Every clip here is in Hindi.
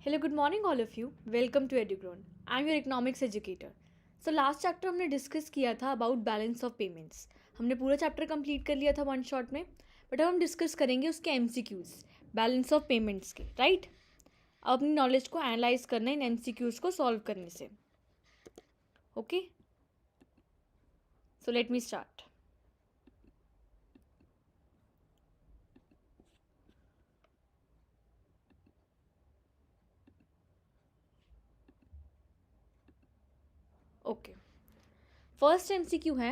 Hello, good morning, all of you. Welcome to EduGrown. I'm your economics educator. So last chapter हमने डिस्कस किया था अबाउट बैलेंस ऑफ पेमेंट्स. हमने पूरा चैप्टर कंप्लीट कर लिया था वन शॉट में, बट अब हम डिस्कस करेंगे उसके एमसीक्यूज बैलेंस ऑफ पेमेंट्स के, राइट? अब अपनी नॉलेज को एनालाइज करना इन एमसीक्यूज को सॉल्व करने से. Okay, so let me start. Okay, first MCQ है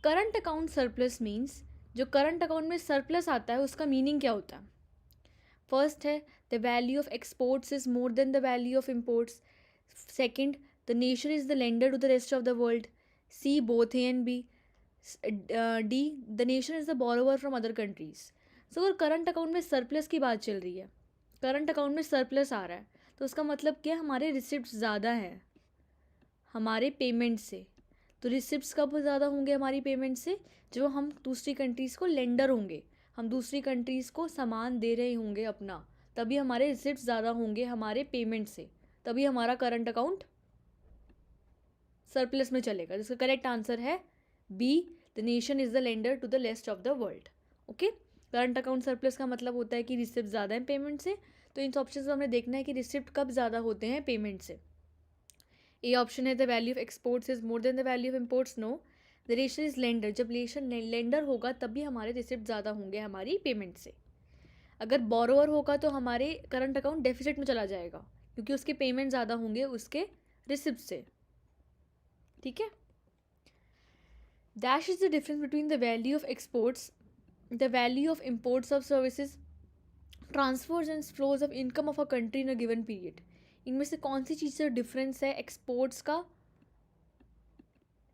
करंट अकाउंट सरप्लस मीन्स. जो करंट अकाउंट में सरप्लस आता है उसका मीनिंग क्या होता है? फर्स्ट है the value of exports is more than the value of imports. Second, the nation is the lender to the rest of the world. C both A and B. D, the nation is the borrower from other countries. So अगर करंट अकाउंट में सरप्लस की बात चल रही है, करंट अकाउंट में सरप्लस आ रहा है, तो उसका मतलब क्या? हमारे रिसिप्ट ज़्यादा हैं हमारे पेमेंट से. तो रिसिप्ट्स कब ज़्यादा होंगे हमारी पेमेंट से? जो हम दूसरी कंट्रीज़ को लेंडर होंगे, हम दूसरी कंट्रीज़ को सामान दे रहे होंगे अपना, तभी हमारे रिसिप्ट्स ज़्यादा होंगे हमारे पेमेंट से, तभी हमारा करंट अकाउंट सरप्लस में चलेगा. जिसका करेक्ट आंसर है B, the nation is the lender to the rest of the world. Okay, current account surplus का मतलब होता है कि रिसिप्ट ज़्यादा हैं पेमेंट से. तो इन ऑप्शन में हमने देखना है कि रिसिप्ट कब ज़्यादा होते हैं पेमेंट से. ए ऑप्शन है the value of exports is more than the value of imports. No, the nation is lender. जब नेशन लेंडर होगा तभी हमारे रिसिप्ट ज़्यादा होंगे हमारी पेमेंट से. अगर बोरोवर होगा तो हमारे करंट अकाउंट डेफिसिट में चला जाएगा, क्योंकि उसके पेमेंट ज़्यादा होंगे उसके रिसिप्ट से. ठीक है. Dash is the difference between the value of exports, the value of imports of services, transfers and flows of income of a country in a given period. इनमें से कौन सी चीज़ से डिफरेंस है एक्सपोर्ट्स का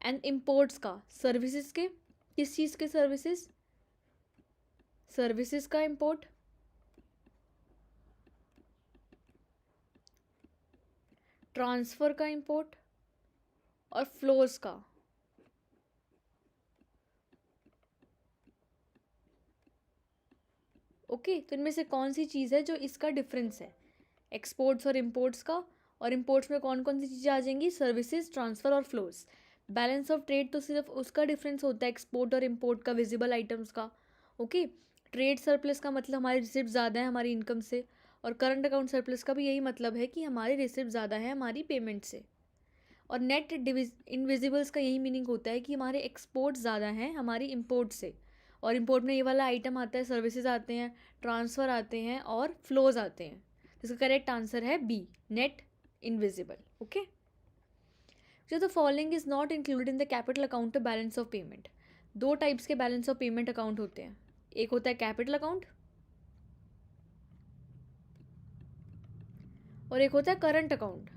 एंड इम्पोर्ट्स का? सर्विसेज के. किस चीज़ के सर्विसेज? सर्विसेज का इम्पोर्ट, ट्रांसफ़र का इम्पोर्ट और फ्लोज का. ओके, तो इनमें से कौन सी चीज़ है जो इसका डिफरेंस है एक्सपोर्ट्स और इम्पोर्ट्स का? और इम्पोर्ट्स में कौन कौन सी चीज़ें आ जाएंगी? सर्विसेज, ट्रांसफ़र और फ्लोज. बैलेंस ऑफ ट्रेड तो सिर्फ उसका डिफरेंस होता है एक्सपोर्ट और इम्पोर्ट का, विजिबल आइटम्स का. ओके, ट्रेड सरप्लस का मतलब हमारे रिसिप्ट ज़्यादा है हमारी इनकम से, और करंट अकाउंट सरप्लस का भी यही मतलब है कि हमारे रिसिप्ट ज़्यादा है हमारी पेमेंट से. और नेट इनविजिबल्स का यही मीनिंग होता है कि हमारे एक्सपोर्ट ज़्यादा हैं हमारी इम्पोर्ट से. और इम्पोर्ट में ये वाला आइटम आता है, सर्विसेज आते हैं, ट्रांसफ़र आते हैं और फ्लोज आते हैं. इसका करेक्ट आंसर है बी, नेट इनविजिबल. ओके, जो the following is not included in the capital account of balance of payment. दो टाइप्स के बैलेंस ऑफ पेमेंट अकाउंट होते हैं. एक होता है कैपिटल अकाउंट और एक होता है करंट अकाउंट.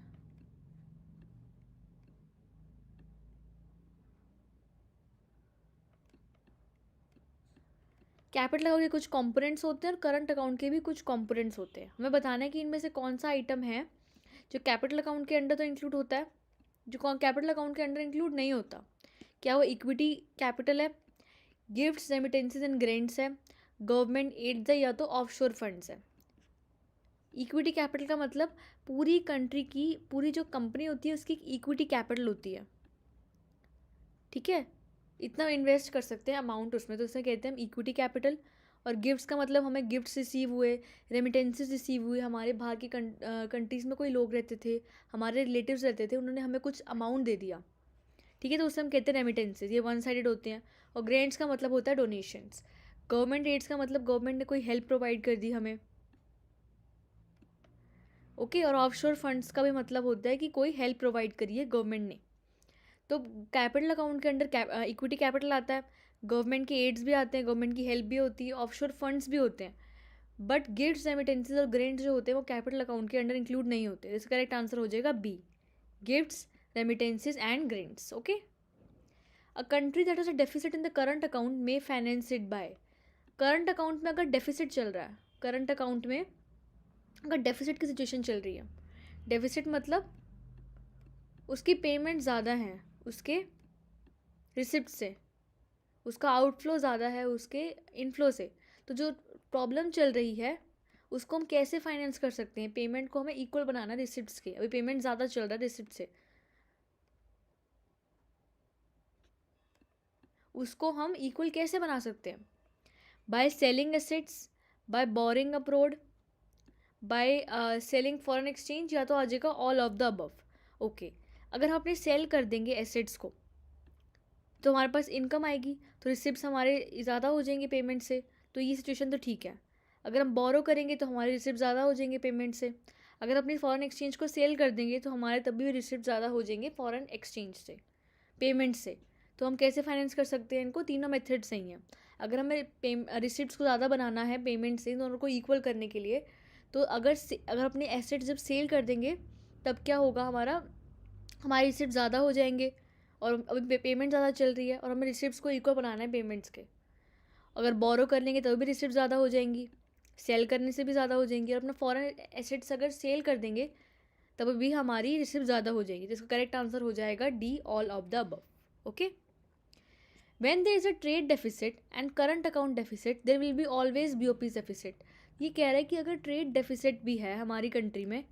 कैपिटल अकाउंट के कुछ कंपोनेंट्स होते हैं और करंट अकाउंट के भी कुछ कंपोनेंट्स होते हैं. हमें बताना है कि इनमें से कौन सा आइटम है जो कैपिटल अकाउंट के अंडर तो इंक्लूड होता है, जो कैपिटल अकाउंट के अंडर इंक्लूड नहीं होता. क्या वो इक्विटी कैपिटल है, गिफ्ट्स, रेमिटेंसेस एंड ग्रेंट्स है, गवर्नमेंट एड्स है, या तो ऑफशोर फंड्स है. इक्विटी कैपिटल का मतलब पूरी कंट्री की, पूरी जो कंपनी होती है उसकी इक्विटी कैपिटल होती है. ठीक है, इतना इन्वेस्ट कर सकते हैं अमाउंट उसमें, तो उसे कहते हैं हम इक्विटी कैपिटल. और गिफ्ट्स का मतलब हमें गिफ्ट्स रिसीव हुए, रेमिटेंसेस रिसीव हुए, हमारे बाहर की कंट्रीज़ में कोई लोग रहते थे, हमारे रिलेटिव्स रहते थे, उन्होंने हमें कुछ अमाउंट दे दिया. ठीक है, तो उसे हम कहते हैं रेमिटेंसेस. ये वन साइडेड होते हैं. और ग्रेंट्स का मतलब होता है डोनेशंस. गवर्नमेंट एड्स का मतलब गवर्नमेंट ने कोई हेल्प प्रोवाइड कर दी हमें. ओके, और ऑफशोर फंड्स का भी मतलब होता है कि कोई हेल्प प्रोवाइड करी है गवर्नमेंट ने. तो कैपिटल अकाउंट के अंडर इक्विटी कैपिटल आता है, गवर्नमेंट के एड्स भी आते हैं, गवर्नमेंट की हेल्प भी होती है, ऑफशोर फंड्स भी होते हैं. बट गिफ्ट्स, रेमिटेंसेस और ग्रेंट्स जो होते हैं वो कैपिटल अकाउंट के अंडर इंक्लूड नहीं होते. इसका करेक्ट आंसर हो जाएगा B, gifts, remittances and grants. Okay, a country that has a deficit in the current account में finance it by. Current account में अगर डेफिसिट चल रहा है, करंट अकाउंट में अगर डेफिसिट की सिचुएशन चल रही है, डेफिसिट मतलब उसकी पेमेंट ज़्यादा हैं उसके रिसिप्ट से, उसका आउटफ्लो ज़्यादा है उसके इनफ्लो से. तो जो प्रॉब्लम चल रही है उसको हम कैसे फाइनेंस कर सकते हैं? पेमेंट को हमें इक्वल बनाना रिसिप्ट्स के। अभी पेमेंट ज़्यादा चल रहा है रिसिप्ट से, उसको हम इक्वल कैसे बना सकते हैं? By selling assets, by borrowing abroad, by selling foreign exchange, या तो आ जाएगा all of the above. Okay, अगर हम अपने सेल कर देंगे एसेट्स को तो हमारे पास इनकम आएगी, तो रिसिप्ट्स हमारे ज़्यादा हो जाएंगे पेमेंट से, तो ये सिचुएशन तो ठीक है। अगर हम बोरो करेंगे तो हमारे रिसिप्ट ज़्यादा हो जाएंगे पेमेंट से। अगर अपनी फॉरेन एक्सचेंज को सेल कर देंगे तो हमारे तब भी रिसिप्ट ज़्यादा हो जाएंगे फॉरेन एक्सचेंज से, पेमेंट से। तो हम कैसे फाइनेंस कर सकते हैं इनको? तीनों मेथड सही हैं। अगर हमें रिसिप्ट्स को ज़्यादा बनाना है पेमेंट से, दोनों को इक्वल करने के लिए, तो अगर अपने एसेट्स जब सेल कर देंगे तब क्या होगा? हमारे रिसिप्ट ज़्यादा हो जाएंगे, और अभी पेमेंट ज़्यादा चल रही है और हमें रिसिप्ट्स को इक्वल बनाना है पेमेंट्स के। अगर बोरो कर लेंगे तब भी रिसिप्ट ज़्यादा हो जाएंगी, सेल करने से भी ज़्यादा हो जाएंगी, और अपना फॉरेन एसेट्स अगर सेल कर देंगे तब भी हमारी रिसिप्ट ज़्यादा हो जाएगी। तो इसका करेक्ट आंसर हो जाएगा D, all of the above. Okay, when there is a trade deficit and current account deficit there will be always BOPs deficit. ये कह रहा है कि अगर ट्रेड डेफिसिट भी है हमारी कंट्री में,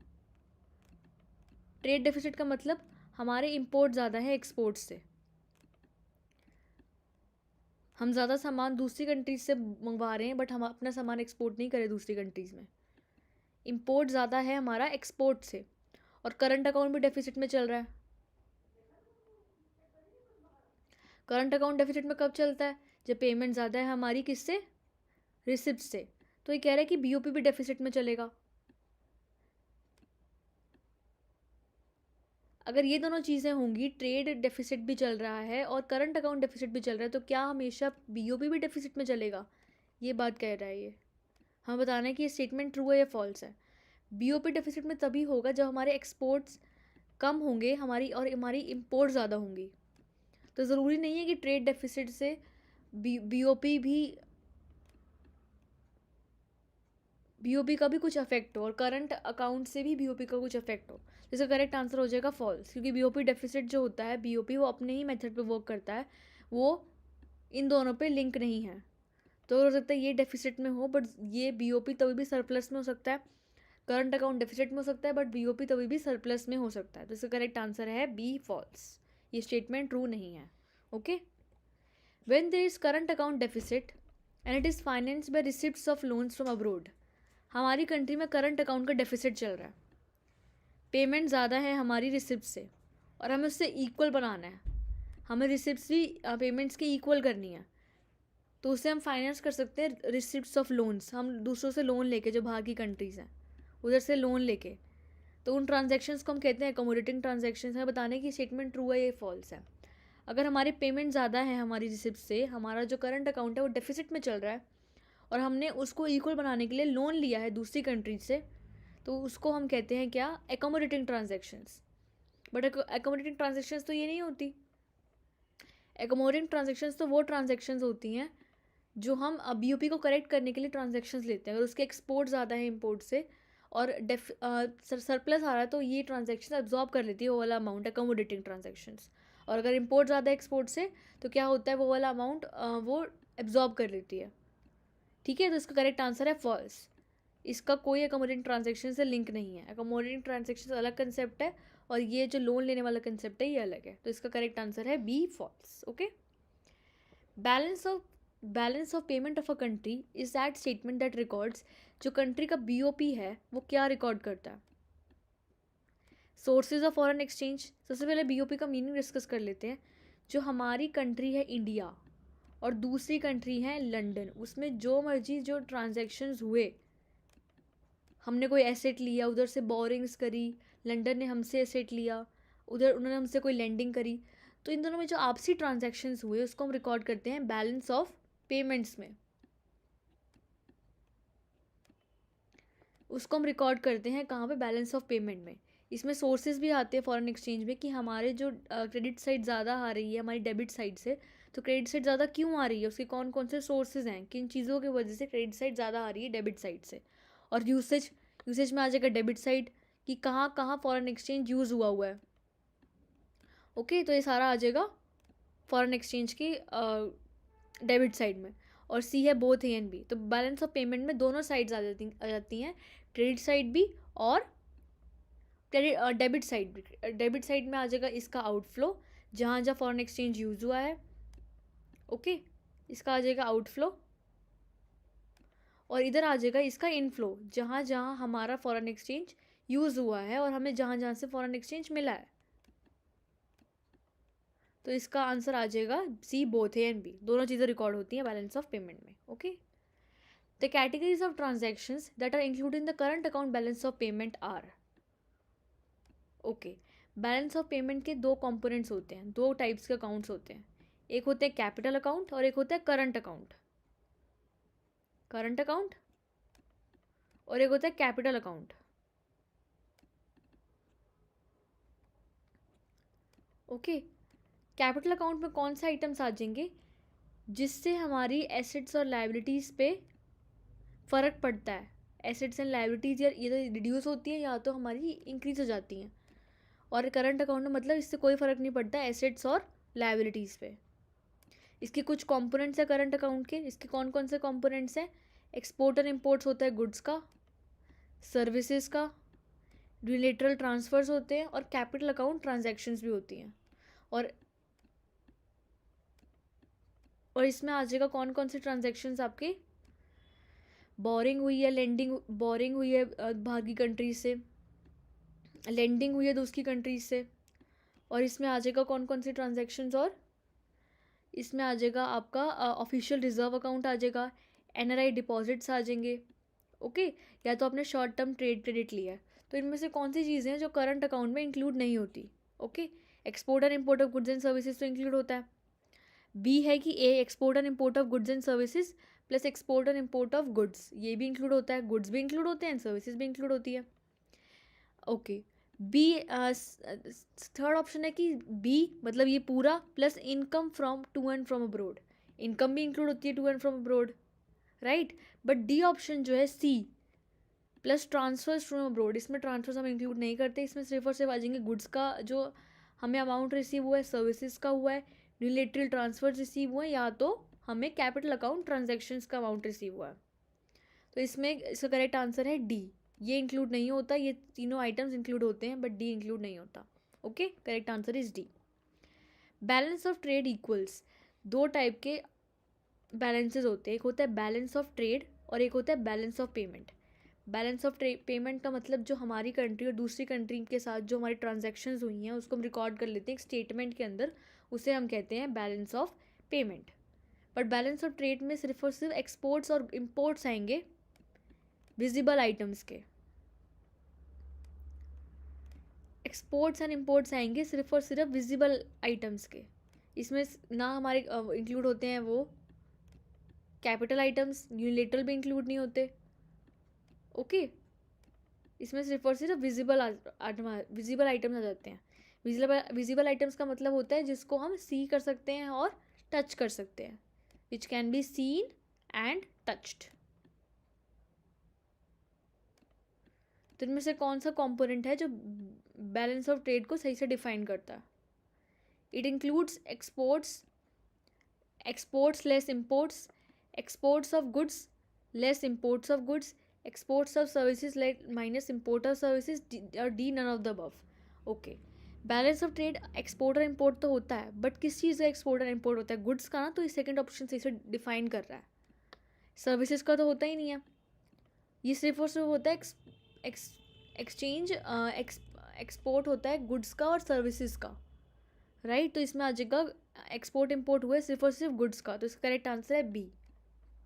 ट्रेड डेफिसिट का मतलब हमारे इंपोर्ट ज़्यादा है एक्सपोर्ट से, हम ज़्यादा सामान दूसरी कंट्रीज से मंगवा रहे हैं बट हम अपना सामान एक्सपोर्ट नहीं करें दूसरी कंट्रीज़ में, इंपोर्ट ज़्यादा है हमारा एक्सपोर्ट से, और करंट अकाउंट भी डेफिसिट में चल रहा है। करंट अकाउंट डेफिसिट में कब चलता है? जब पेमेंट ज़्यादा है हमारी किससे? रिसिप्ट से। तो ये कह रहा है कि बीओपी भी डेफिसिट में चलेगा। अगर ये दोनों चीज़ें होंगी, ट्रेड डेफिसिट भी चल रहा है और करंट अकाउंट डेफिसिट भी चल रहा है, तो क्या हमेशा बीओपी भी डेफिसिट में चलेगा? ये बात कह रहा है ये। हमें बताना है कि ये स्टेटमेंट ट्रू है या फॉल्स है। बीओपी डेफिसिट में तभी होगा जब हमारे एक्सपोर्ट्स कम होंगे हमारी इंपोर्ट ज़्यादा होंगी। तो ज़रूरी नहीं है कि ट्रेड डेफिसिट से बीओपी का भी कुछ अफेक्ट हो और करंट अकाउंट से भी बीओपी का कुछ अफेक्ट हो। इसका करेक्ट आंसर हो जाएगा फॉल्स, क्योंकि बीओपी डेफिसिट जो होता है, बीओपी वो अपने ही मेथड पे वर्क करता है, वो इन दोनों पे लिंक नहीं है। तो हो सकता है ये डेफिसिट में हो बट ये बीओपी तभी भी सरप्लस में हो सकता है, करंट अकाउंट डेफिसिट में हो सकता है बट बीओपी तभी भी सरप्लस में हो सकता है। तो इसका करेक्ट आंसर है बी, फॉल्स। ये स्टेटमेंट ट्रू नहीं है। Okay, when there is current account deficit and it is financed by receipts of loans from abroad. हमारी कंट्री में करंट अकाउंट का डेफिसिट चल रहा है, पेमेंट ज़्यादा है हमारी रिसिप्ट से, और हमें उससे इक्वल बनाना है, हमें रिसिप्ट्स भी पेमेंट्स की इक्वल करनी है। तो उससे हम फाइनेंस कर सकते हैं रिसिप्ट्स ऑफ लोन्स। हम दूसरों से लोन लेके, जो बाहर की कंट्रीज़ हैं उधर से लोन लेके, तो उन ट्रांजेक्शन्स को हम कहते हैं अकोमोडेटिंग ट्रांजेक्शन्स। हमें बताने की स्टेटमेंट ट्रू है या फॉल्स है। अगर हमारी पेमेंट ज़्यादा है हमारी रिसिप्ट से, हमारा जो करंट अकाउंट है वो डेफिसिट में चल रहा है, और हमने उसको इक्वल बनाने के लिए लोन लिया है दूसरी कंट्रीज से, तो उसको हम कहते हैं क्या? Accommodating transactions. But accommodating transactions तो ये नहीं होती। एकोमोडेटिंग ट्रांजेक्शन्स तो वो ट्रांजेक्शन्स होती हैं जो हम बीओपी को करेक्ट करने के लिए ट्रांजेक्शन्स लेते हैं। अगर उसके एक्सपोर्ट ज़्यादा है इम्पोर्ट से और सरप्लस आ रहा है, तो ये ट्रांजेक्शन एब्जॉर्ब कर लेती है वो वाला अमाउंट, एकोमोडेटिंग ट्रांजेक्शन्स। और अगर इम्पोर्ट ज़्यादा है एक्सपोर्ट से, तो क्या होता है? वो वाला अमाउंट वो एब्जॉर्ब कर लेती है। ठीक है, तो इसका करेक्ट आंसर है फॉल्स। इसका कोई एकोमोडेटिंग ट्रांजेक्शन से लिंक नहीं है। एकोमोडेटिंग ट्रांजेक्शन अलग कंसेप्ट है और ये जो लोन लेने वाला कंसेप्ट है ये अलग है। तो इसका करेक्ट आंसर है B, false. Okay, balance of payment of a country is that statement that records, जो कंट्री का बीओपी है वो क्या रिकॉर्ड करता है? Sources of foreign exchange. सबसे पहले बीओपी का मीनिंग डिस्कस कर लेते हैं। जो हमारी कंट्री है इंडिया और दूसरी कंट्री है लंदन, उसमें जो मर्जी जो ट्रांजेक्शन्स हुए, हमने कोई एसेट लिया, उधर से बोरिंग्स करी, लंदन ने हमसे एसेट लिया, उधर उन्होंने हमसे कोई लेंडिंग करी, तो इन दोनों में जो आपसी ट्रांजैक्शंस हुए उसको हम रिकॉर्ड करते हैं बैलेंस ऑफ पेमेंट्स में। उसको हम रिकॉर्ड करते हैं कहाँ पे? बैलेंस ऑफ पेमेंट में। इसमें सोर्सेज भी आते हैं फॉरेन एक्सचेंज में कि हमारे जो क्रेडिट साइड ज़्यादा आ रही है हमारी डेबिट साइड से, तो क्रेडिट साइड ज़्यादा क्यों आ रही है, उसके कौन कौन से सोर्सेज हैं, किन चीज़ों की वजह से क्रेडिट साइड ज़्यादा आ रही है डेबिट साइड से। और यूसेज में आ जाएगा डेबिट साइड कि कहाँ कहाँ फॉरेन एक्सचेंज यूज़ हुआ है। ओके, तो ये सारा आ जाएगा फॉरेन एक्सचेंज की डेबिट साइड में। और सी है बोथ ए एंड बी। तो बैलेंस ऑफ पेमेंट में दोनों साइड्स आ जाती हैं, क्रेडिट साइड भी और क्रेडिट डेबिट साइड भी। डेबिट साइड में आ जाएगा इसका आउटफ्लो, जहाँ जहाँ फॉरेन एक्सचेंज यूज़ हुआ है, ओके, इसका आ जाएगा आउटफ्लो। और इधर आ जाएगा इसका इनफ्लो, जहाँ जहाँ हमारा फॉरेन एक्सचेंज यूज़ हुआ है और हमें जहाँ जहाँ से फॉरेन एक्सचेंज मिला है। तो इसका आंसर आ जाएगा C both A and B, दोनों चीज़ें रिकॉर्ड होती हैं बैलेंस ऑफ पेमेंट में, okay. The categories of transactions that are included in the current account balance of payment are, okay. Balance of payment के दो कंपोनेंट्स होते हैं, दो टाइप्स के अकाउंट्स होते हैं, एक होते हैं कैपिटल अकाउंट और एक होता है करंट अकाउंट। करंट अकाउंट और एक होता है capital account, okay. Capital account में कौन से आइटम्स आ जाएंगे जिससे हमारी एसेट्स और लायबिलिटीज़ पे फ़र्क पड़ता है। एसेट्स एंड लायबिलिटीज़ या तो रिड्यूस होती है या तो हमारी इंक्रीज हो जाती हैं। और करंट अकाउंट में मतलब इससे कोई फ़र्क नहीं पड़ता एसेट्स और लायबिलिटीज़ पे। इसके कुछ कंपोनेंट्स है करंट अकाउंट के। इसके कौन कौन से कंपोनेंट्स हैं? एक्सपोर्ट और इम्पोर्ट्स होता है गुड्स का, सर्विसेज का, यूनिलेटरल ट्रांसफ़र्स होते हैं और कैपिटल अकाउंट ट्रांजैक्शंस भी होती हैं। और इसमें आ जाएगा कौन कौन से ट्रांजैक्शंस आपके, बोरिंग हुई है, लेंडिंग, बोरिंग हुई है बाहर की कंट्रीज से, लेंडिंग हुई है दूसरी कंट्रीज से। और इसमें आ जाएगा कौन कौन से ट्रांजैक्शंस, और इसमें आ जाएगा आपका ऑफिशियल रिजर्व अकाउंट आ जाएगा, एनआरआई डिपॉजिट्स आ जाएंगे, ओके। या तो आपने शॉर्ट टर्म ट्रेड क्रेडिट लिया है। तो इनमें से कौन सी चीज़ें हैं जो करंट अकाउंट में इंक्लूड नहीं होती, ओके। एक्सपोर्ट और import of goods and services तो इंक्लूड होता है। बी है कि A export and import of goods and services plus export and import of goods, ये भी इंक्लूड होता है, गुड्स भी इंक्लूड होते हैं एंड सर्विसेज भी इंक्लूड होती है, ओके। बी थर्ड ऑप्शन है कि बी मतलब ये पूरा plus income from to and from abroad, income भी इंक्लूड होती है to and from abroad, right. But D option जो है C plus transfers from abroad, इसमें ट्रांसफर्स हम इंक्लूड नहीं करते। इसमें सिर्फ और सिर्फ आ जाएंगे गुड्स का जो हमें अमाउंट रिसीव हुआ है, सर्विसेज का हुआ है, यूनिलेटरल ट्रांसफर रिसीव हुए हैं, या तो हमें कैपिटल अकाउंट ट्रांजैक्शंस का अमाउंट रिसीव हुआ है। तो इसमें इसका करेक्ट आंसर है डी, ये इंक्लूड नहीं होता। ये तीनों आइटम्स इंक्लूड होते हैं बट डी इंक्लूड नहीं होता, okay. Correct answer is D. Balance of trade equals, दो टाइप के बैलेंसेज होते हैं, एक होता है बैलेंस ऑफ ट्रेड और एक होता है balance of payment. Balance of payment का मतलब जो हमारी कंट्री और दूसरी कंट्री के साथ जो हमारी ट्रांजैक्शंस हुई हैं उसको हम रिकॉर्ड कर लेते हैं एक स्टेटमेंट के अंदर, उसे हम कहते हैं balance of payment. But balance of trade में सिर्फ और सिर्फ एक्सपोर्ट्स और इम्पोर्ट्स आएंगे विजिबल आइटम्स के, एक्सपोर्ट्स एंड इम्पोर्ट्स आएंगे सिर्फ और सिर्फ विजिबल आइटम्स के। इसमें ना हमारे इंक्लूड होते हैं वो कैपिटल आइटम्स, यूनिलेटरल भी इंक्लूड नहीं होते, ओके। इसमें सिर्फ और सिर्फ विजिबल आइटम्स आ जाते हैं। विजिबल आइटम्स का मतलब होता है जिसको हम सी कर सकते हैं और टच कर सकते हैं, which can be seen and touched. तो इनमें से कौन सा कंपोनेंट है जो बैलेंस ऑफ ट्रेड को सही से डिफाइन करता है? It includes exports less imports, exports of goods less imports of goods, exports of services minus import of services, और D none of the above, okay. Balance of trade export और इम्पोर्ट तो होता है बट किस चीज़ का एक्सपोर्ट और इम्पोर्ट होता है? गुड्स का ना, तो ये सेकंड ऑप्शन सही से डिफाइन कर रहा है। सर्विसेज का तो होता ही नहीं है, ये सिर्फ और सिर्फ होता है एक्सचेंज, एक्सपोर्ट होता है गुड्स का और सर्विसेज का, राइट। तो इसमें आ जाएगा एक्सपोर्ट इम्पोर्ट हुआ है सिर्फ और सिर्फ गुड्स का, तो इसका करेक्ट आंसर है बी,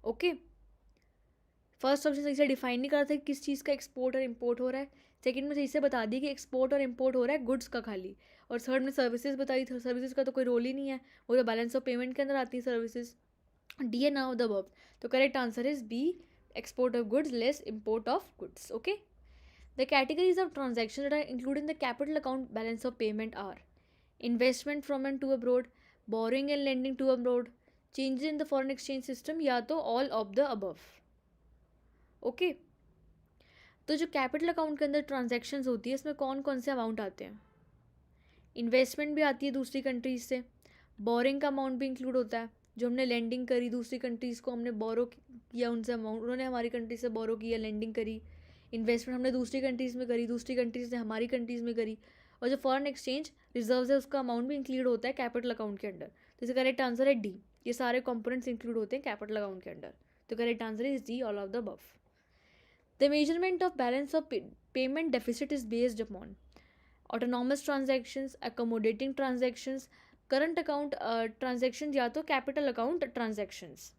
ओके। फर्स्ट ऑप्शन सही से डिफाइन नहीं करा था कि किस चीज़ का एक्सपोर्ट और इम्पोर्ट हो रहा है, सेकंड में सही से बता दी कि एक्सपोर्ट और इम्पोर्ट हो रहा है गुड्स का खाली, और थर्ड में सर्विसेज बताई, सर्विसेज का तो कोई रोल ही नहीं है, वो तो बैलेंस ऑफ पेमेंट के अंदर आती है सर्विसेज, डी है नाउ द अबव। तो correct answer is B, export of goods less import of goods, okay. The categories of transactions that are included in the capital account balance of payment are investment from and to abroad, borrowing and lending to abroad, changes in the foreign exchange system, या तो all of the above, okay. तो जो कैपिटल अकाउंट के अंदर ट्रांजैक्शंस होती है इसमें कौन कौन से अमाउंट आते हैं? इन्वेस्टमेंट भी आती है दूसरी कंट्रीज से, बोरिंग का अमाउंट भी इंक्लूड होता है, जो हमने लेंडिंग करी दूसरी कंट्रीज़ को, हमने बोरो किया उनसे अमाउंट, उन्होंने हमारी कंट्री से बोरो किया, लेंडिंग करी, इन्वेस्टमेंट हमने दूसरी कंट्रीज़ में करी, दूसरी कंट्रीज़ ने हमारी कंट्रीज़ में करी, और जो फॉरेन एक्सचेंज रिजर्व्स है उसका अमाउंट भी इंक्लूड होता है कैपिटल अकाउंट के अंडर। तो इसका करेक्ट आंसर है डी, ये सारे कंपोनेंट्स इंक्लूड होते हैं कैपिटल अकाउंट के अंडर। तो correct answer is D, all of the above. The measurement of balance of payment deficit is based upon autonomous transactions, accommodating transactions, current account transaction, या तो कैपिटल अकाउंट ट्रांजैक्शंस।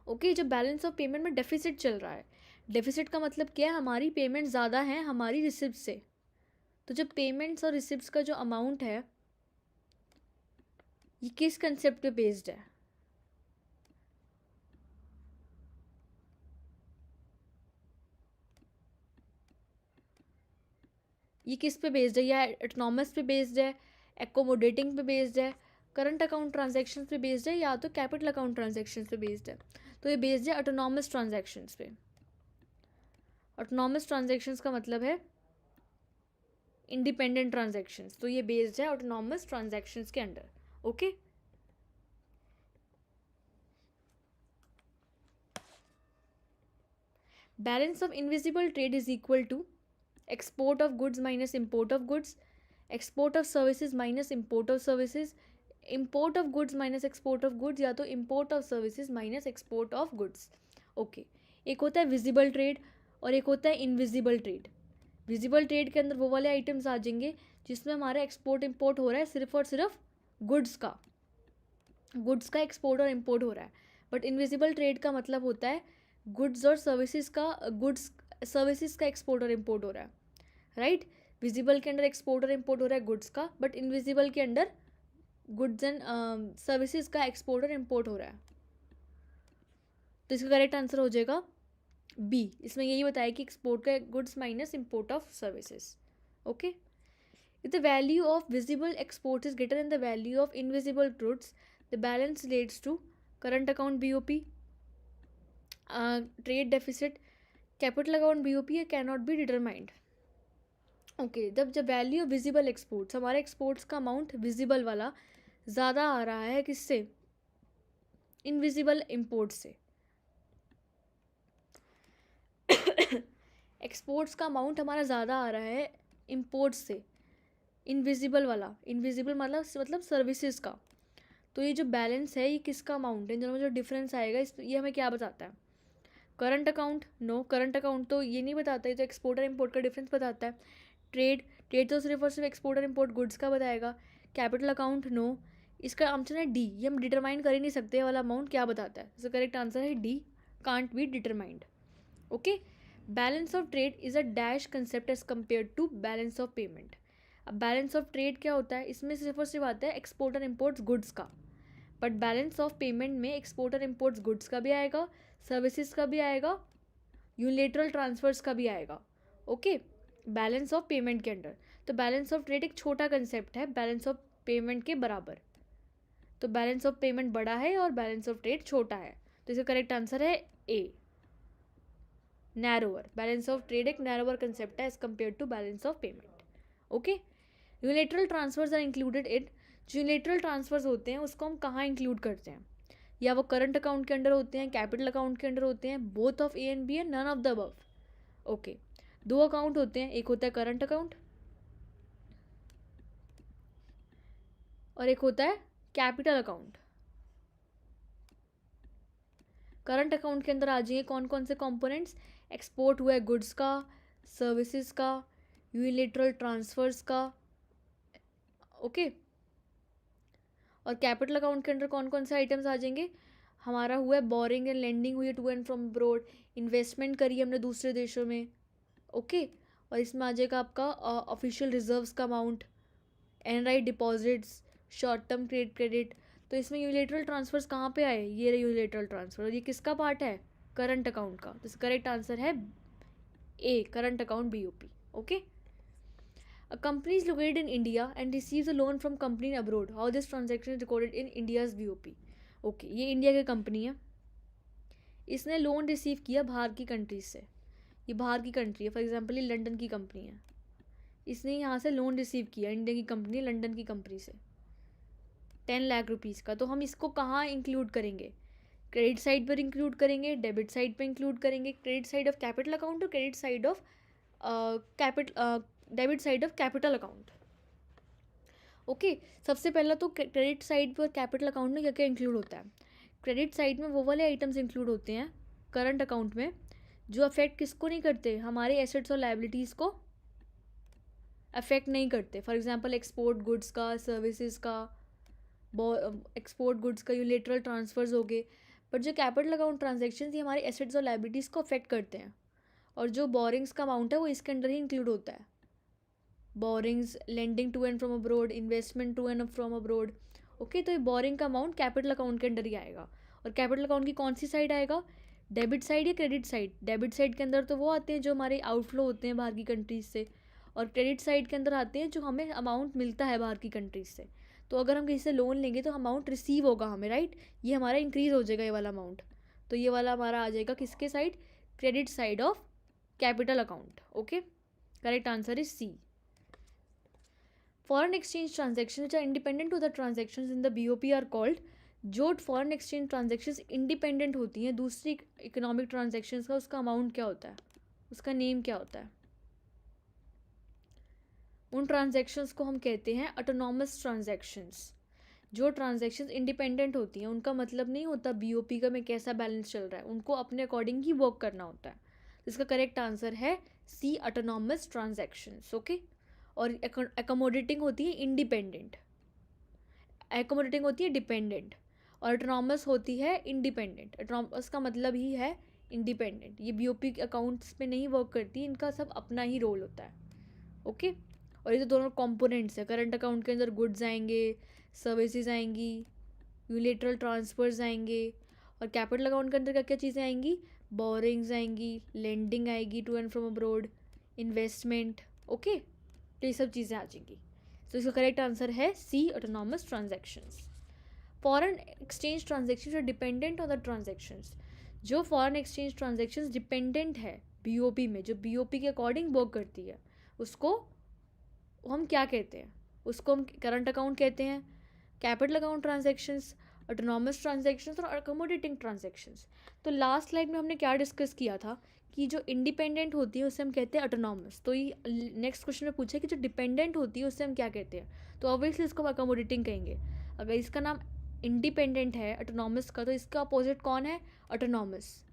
ओके, जब बैलेंस ऑफ पेमेंट में डेफिसिट चल रहा है, डेफिसिट का मतलब क्या है, हमारी पेमेंट ज़्यादा है हमारी रिसिप्ट से। तो जब पेमेंट्स और रिसिप्ट्स का जो अमाउंट है ये किस कंसेप्ट पे बेस्ड है, ये किस पे बेस्ड है, या ऑटोनॉमस पे बेस्ड है, एकोमोडेटिंग पे बेस्ड है, करंट अकाउंट ट्रांजैक्शंस पे बेस्ड है, या तो कैपिटल अकाउंट ट्रांजैक्शंस पे बेस्ड है। तो ये बेस्ड है ऑटोनॉमस ट्रांजैक्शंस पे। ऑटोनॉमस ट्रांजैक्शंस का मतलब है इंडिपेंडेंट ट्रांजैक्शंस, तो ये बेस्ड है ऑटोनॉमस ट्रांजैक्शंस के under. Okay, balance of invisible trade is equal to export of goods minus import of goods, export of services minus import of services, import of goods minus export of goods, या तो import of services minus export of goods. Okay, एक होता है विजिबल ट्रेड और एक होता है इनविजिबल ट्रेड। विजिबल ट्रेड के अंदर वो वाले आइटम्स आ जाएंगे जिसमें हमारा एक्सपोर्ट इम्पोर्ट हो रहा है सिर्फ और सिर्फ गुड्स का एक्सपोर्ट और इम्पोर्ट हो रहा है। बट इनविजिबल ट्रेड का मतलब होता है गुड्स और सर्विसेज का एक्सपोर्ट और इम्पोर्ट हो रहा है, राइट। विजिबल के अंडर एक्सपोर्ट और इम्पोर्ट हो रहा है गुड्स का, बट इनविजिबल के अंडर गुड्स एंड सर्विसेज का एक्सपोर्ट और इम्पोर्ट हो रहा है। तो इसका करेक्ट आंसर हो जाएगा बी। इसमें यही बताया कि एक्सपोर्ट का goods minus import of services. Okay, if the value of visible export is greater than the value of invisible goods, the balance relates to current account BOP, trade deficit, capital account BOP can not be determined. Okay, जब वैल्यू ऑफ विजिबल एक्सपोर्ट्स, हमारे एक्सपोर्ट्स का अमाउंट विजिबल वाला ज़्यादा आ रहा है किससे, इनविजिबल इम्पोर्ट से। एक्सपोर्ट्स का अमाउंट हमारा ज़्यादा आ रहा है इम्पोर्ट से, इनविजिबल वाला, इनविजिबल मतलब सर्विसेज का। तो ये जो बैलेंस है ये किसका अमाउंट है, इन दोनों में जो डिफरेंस आएगा ये हमें क्या बताता है, current account? No, current account तो ये नहीं बताता, ये तो एक्सपोर्ट और इम्पोर्ट का डिफरेंस बताता है। ट्रेड तो सिर्फ और सिर्फ एक्सपोर्ट और इम्पोर्ट गुड्स का बताएगा। कैपिटल अकाउंट नो, इसका आंसर है डी, ये हम डिटरमाइन कर ही नहीं सकते वाला अमाउंट क्या बताता है। इसका करेक्ट आंसर है D, can't be determined. Okay, balance of trade is a dash concept as compare to balance of payment. अब बैलेंस ऑफ ट्रेड क्या होता है, इसमें सिर्फ और सिर्फ आता है एक्सपोर्ट और इम्पोर्ट्स गुड्स का, बट बैलेंस ऑफ पेमेंट में एक्सपोर्ट और इम्पोर्ट्स गुड्स का भी आएगा, सर्विसेज का भी आएगा, यूनिलेटरल ट्रांसफर्स का भी आएगा। ओके, बैलेंस ऑफ पेमेंट के अंडर। तो बैलेंस ऑफ ट्रेड एक छोटा कंसेप्ट है बैलेंस ऑफ पेमेंट के बराबर। तो बैलेंस ऑफ पेमेंट बड़ा है और बैलेंस ऑफ ट्रेड छोटा है, तो इसका करेक्ट आंसर है A, narrower. Balance of trade एक नैरोअर कंसेप्ट है as compare to balance of payment. Okay, unilateral transfers are included in, जो यूनिलेटरल ट्रांसफर्स होते हैं उसको हम कहाँ इंक्लूड करते हैं, या वो करंट अकाउंट के अंडर होते हैं, कैपिटल अकाउंट के अंडर होते हैं, both of A and B and none of the above. Okay, दो अकाउंट होते हैं, एक होता है करंट अकाउंट और एक होता है कैपिटल अकाउंट। करंट अकाउंट के अंदर आ जाइए कौन कौन से कंपोनेंट्स, एक्सपोर्ट हुआ है गुड्स का, सर्विसेज का, यूनिलेटरल ट्रांसफर्स का। ओके, और कैपिटल अकाउंट के अंदर कौन कौन से आइटम्स आ जाएंगे, हमारा हुआ है बोरिंग एंड लेंडिंग हुई है to and from abroad, investment करी हमने दूसरे देशों में। ओके, और इसमें आ जाएगा आपका ऑफिशियल रिजर्व्स का amount, Enright deposits, short term trade credit. तो इसमें यूनिलेटरल ट्रांसफर्स कहाँ पे आए, ये रहे यूनिलेटरल ट्रांसफर, और ये किसका पार्ट है, करंट अकाउंट का। तो इसका करेक्ट आंसर है A, current account BOP। Okay, a company is located in India and receives a loan from company in abroad, how this transaction is recorded in India's BOP। Okay, ये इंडिया की कंपनी है, इसने लोन रिसीव किया बाहर की कंट्रीज से, ये बाहर की कंट्री है, फॉर एग्जांपल ये लंदन की कंपनी है, इसने यहाँ से लोन रिसीव किया, इंडिया की कंपनी लंदन की कंपनी से, 10 लाख रुपीज़ का, तो हम इसको कहाँ इंक्लूड करेंगे? क्रेडिट साइड पर इंक्लूड करेंगे, डेबिट साइड पर इंक्लूड करेंगे, credit side of capital account और credit side of debit side of capital account. Okay, सबसे पहला तो क्रेडिट साइड पर कैपिटल अकाउंट में क्या क्या इंक्लूड होता है? क्रेडिट साइड में वो वाले आइटम्स इंक्लूड होते हैं करंट अकाउंट में जो अफेक्ट किसको नहीं करते, हमारे एसेट्स और लाइबिलिटीज़ को अफेक्ट नहीं करते। फॉर एग्जांपल एक्सपोर्ट गुड्स का, सर्विसेज का, एक्सपोर्ट गुड्स का यूनिलेटरल ट्रांसफर्स हो गए। बट जो कैपिटल अकाउंट ट्रांजेक्शन ये हमारे एसेट्स और लाइबिलिटीज़ को अफेक्ट करते हैं, और जो बोरिंग्स का अमाउंट है वो इसके अंडर ही इंक्लूड होता है। Borrowings, lending to and from abroad, investment to and from abroad. Okay, तो ये बोरिंग का अमाउंट कैपिटल अकाउंट के अंडर ही आएगा। और कैपिटल अकाउंट की कौन सी साइड आएगा? डेबिट साइड या क्रेडिट साइड? डेबिट साइड के अंदर तो वो आते हैं जो हमारे आउटफ्लो होते हैं बाहर की कंट्रीज से, और क्रेडिट साइड के अंदर आते हैं जो हमें अमाउंट मिलता है बाहर की कंट्रीज से। तो अगर हम किसी से लोन लेंगे तो अमाउंट रिसीव होगा हमें, राइट? ये हमारा इंक्रीज हो जाएगा ये वाला अमाउंट, तो ये वाला हमारा आ जाएगा किसके side? Credit side of capital account. Okay, correct answer is C. Foreign exchange transaction which are independent to the transaction in the BOP are called. जो फॉरेन एक्सचेंज ट्रांजेक्शन्स इंडिपेंडेंट होती हैं दूसरी इकोनॉमिक ट्रांजेक्शन्स का, उसका अमाउंट क्या होता है, उसका नेम क्या होता है? उन ट्रांजेक्शन्स को हम कहते हैं ऑटोनॉमस ट्रांजेक्शन्स। जो ट्रांजेक्शन्स इंडिपेंडेंट होती हैं उनका मतलब नहीं होता BOP का में कैसा बैलेंस चल रहा है, उनको अपने अकॉर्डिंग ही वर्क करना होता है। इसका करेक्ट आंसर है सी, ऑटोनॉमस ट्रांजेक्शन्स। ओके, और एकोमोडेटिंग होती है इंडिपेंडेंट, एकोमोडेटिंग होती है डिपेंडेंट, और ऑटोनॉमस होती है इंडिपेंडेंट। ऑटोनॉमस का मतलब ही है इंडिपेंडेंट। ये BOP के अकाउंट्स पे नहीं वर्क करती, इनका सब अपना ही रोल होता है। ओके, और ये तो दोनों कंपोनेंट्स है। करंट अकाउंट के अंदर गुड्स आएंगे, सर्विसेज आएंगी, यूनिलेटरल ट्रांसफर्स आएंगे, और कैपिटल अकाउंट के अंदर क्या क्या चीज़ें आएंगी? बोरिंग्स आएंगी, लेंडिंग आएगी to and from abroad, investment. Okay, तो ये सब चीज़ें आ जाएंगी। तो इसका करेक्ट आंसर है C, autonomous transactions. Foreign exchange transactions are dependent on the transactions. जो फॉरेन एक्सचेंज ट्रांजेक्शन्स डिपेंडेंट है BOP में, जो BOP के अकॉर्डिंग वर्क करती है, उसको हम क्या कहते हैं? उसको हम करंट अकाउंट कहते हैं, capital account transactions, autonomous transactions और अकोमोडेटिंग ट्रांजेक्शन्स। तो लास्ट स्लाइड में हमने क्या डिस्कस किया था कि जो इंडिपेंडेंट होती है उसे हम कहते हैं ऑटोनॉमस। तो ये नेक्स्ट क्वेश्चन में पूछा कि जो डिपेंडेंट होती है उससे हम क्या कहते हैं? तो ऑब्वियसली इसको हम अकोमोडेटिंग कहेंगे। अगर इसका नाम इंडिपेंडेंट है ऑटोनॉमस का, तो इसका अपोजिट कौन है? ऑटोनॉमस।